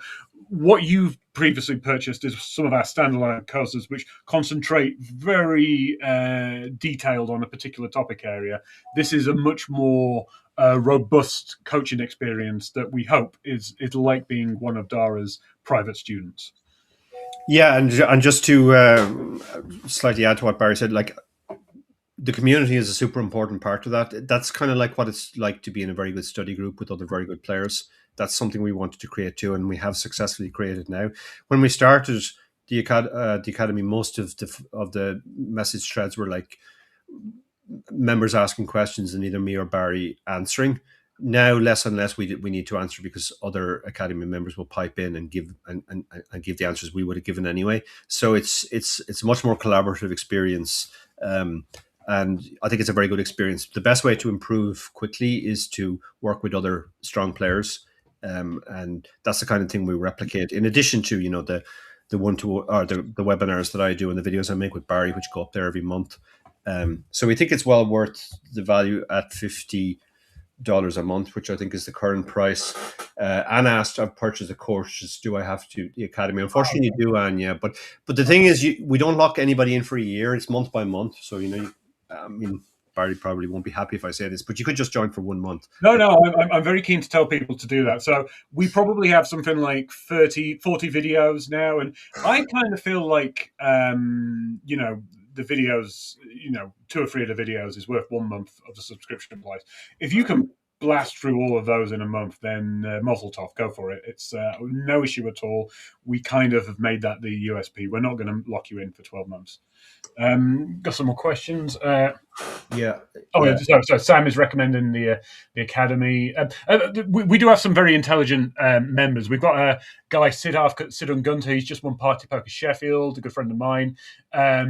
what you've previously purchased is some of our standalone courses, which concentrate very detailed on a particular topic area. This is a much more robust coaching experience that we hope is like being one of Dara's private students. Yeah, and just to slightly add to what Barry said, like the community is a super important part of that. That's kind of like what it's like to be in a very good study group with other very good players. That's something we wanted to create too, and we have successfully created now. When we started the academy, most of the message threads were like members asking questions and either me or Barry answering. Now less and less we need to answer because other academy members will pipe in and give and give the answers we would have given anyway. So it's a much more collaborative experience, and I think it's a very good experience. The best way to improve quickly is to work with other strong players, and that's the kind of thing we replicate. In addition to the webinars that I do and the videos I make with Barry, which go up there every month. So we think it's well worth the value at $50 a month, which I think is the current price. Anne asked, I've purchased a course, do I have to the academy? Unfortunately you do, Anne, yeah. But the thing is, we don't lock anybody in for a year. It's month by month. So, Barry probably won't be happy if I say this, but you could just join for 1 month. No, I'm very keen to tell people to do that. So we probably have something like 40 videos now. And I kind of feel like, the videos, 2 or 3 of the videos is worth 1 month of the subscription price. If you can blast through all of those in a month, then mazel tov, go for it. It's no issue at all. We kind of have made that the USP. We're not going to lock you in for 12 months. Got some more questions. Yeah. So Sam is recommending the academy. We do have some very intelligent members. We've got a guy, Sidon Gunter. He's just won Party Poker Sheffield, a good friend of mine. A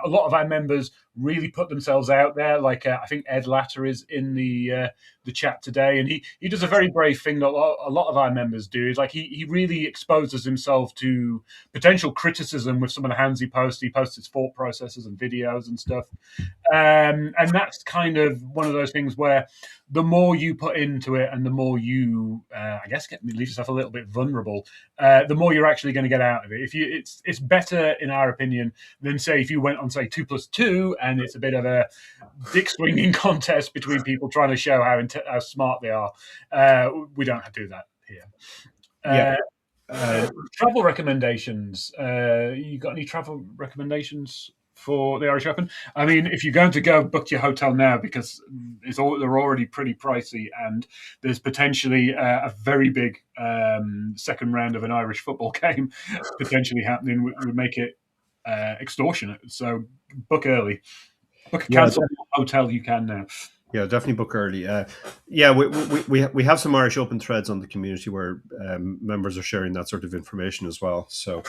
lot of our members really put themselves out there. Like I think Ed Latter is in the chat today, and he does a very brave thing that a lot of our members do. Is like he really exposes himself to potential criticism with some of the hands he posts. He posts his thought processes and videos and stuff. And that's kind of one of those things where the more you put into it and the more you, leave yourself a little bit vulnerable, the more you're actually going to get out of it. It's better, in our opinion, than say if you went on, say, 2+2 and it's a bit of a dick swinging contest between people trying to show how smart they are. We don't have to do that here. Travel recommendations. You got any travel recommendations for the Irish Open? I mean, if you're going to go, book your hotel now because they're already pretty pricey, and there's potentially a very big second round of an Irish football game potentially happening. Would make it extortionate. So book early. Cancel the hotel you can now. Yeah, definitely book early. We have some Irish Open threads on the community where members are sharing that sort of information as well. So,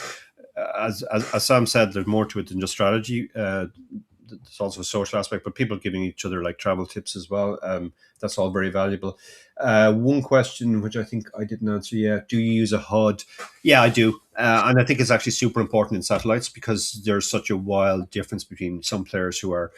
as Sam said, there's more to it than just strategy. There's also a social aspect, but people giving each other like travel tips as well. That's all very valuable. One question, which I think I didn't answer yet: do you use a HUD? Yeah, I do, and I think it's actually super important in satellites because there's such a wild difference between some players who are,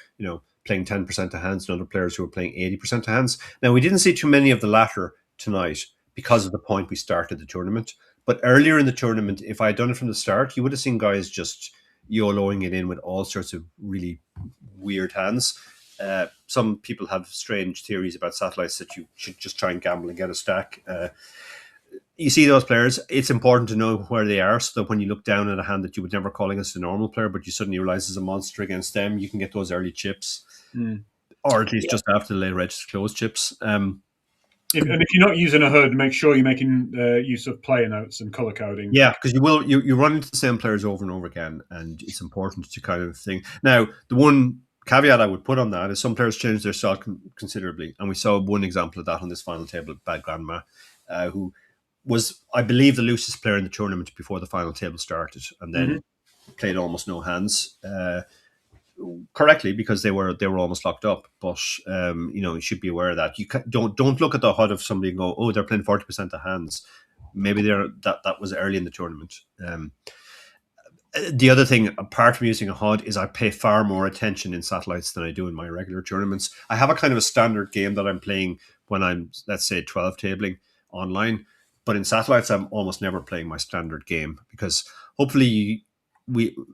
playing 10% of hands and other players who are playing 80% of hands. Now, we didn't see too many of the latter tonight because of the point we started the tournament. But earlier in the tournament, if I had done it from the start, you would have seen guys just YOLOing it in with all sorts of really weird hands. Some people have strange theories about satellites that you should just try and gamble and get a stack. you see those players, it's important to know where they are so that when you look down at a hand that you would never call against a normal player, but you suddenly realize there's a monster against them, you can get those early chips, or at least just after the late register close chips. And if you're not using a HUD, make sure you're making use of player notes and color coding. Yeah, because you run into the same players over and over again, and it's important to kind of think. Now, the one caveat I would put on that is some players change their style considerably, and we saw one example of that on this final table, Bad Grandma, who was, I believe, the loosest player in the tournament before the final table started, and then played almost no hands. Correctly, because they were almost locked up. But you should be aware of that. You don't look at the HUD of somebody and go, oh, they're playing 40% of hands. Maybe that was early in the tournament. The other thing, apart from using a HUD, is I pay far more attention in satellites than I do in my regular tournaments. I have a kind of a standard game that I'm playing when I'm, let's say, 12 tabling online. But in satellites, I'm almost never playing my standard game because hopefully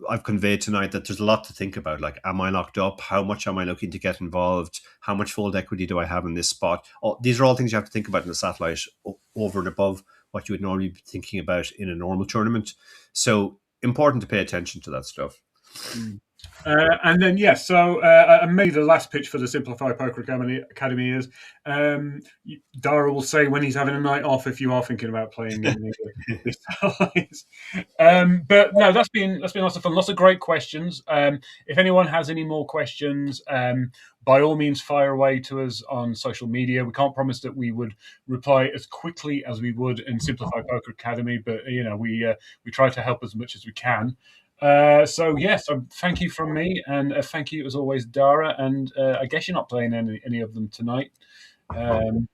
I've conveyed tonight that there's a lot to think about. Like, am I locked up? How much am I looking to get involved? How much fold equity do I have in this spot? These are all things you have to think about in a satellite over and above what you would normally be thinking about in a normal tournament. So important to pay attention to that stuff. And then, yes, and maybe the last pitch for the Simplify Poker Academy is Dara will say when he's having a night off if you are thinking about playing in these satellites. But no, that's been lots of fun. Lots of great questions. If anyone has any more questions, by all means, fire away to us on social media. We can't promise that we would reply as quickly as we would in Simplify Poker Academy, but we try to help as much as we can. So thank you from me, and thank you as always, Dara. And I guess you're not playing any of them tonight. I'm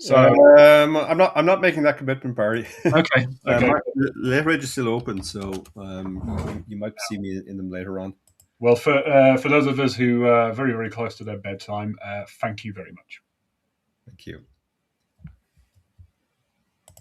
not making that commitment, Barry. Okay. Late reg is still open, so you might see me in them later on. Well, for those of us who are very, very close to their bedtime, thank you very much. Thank you.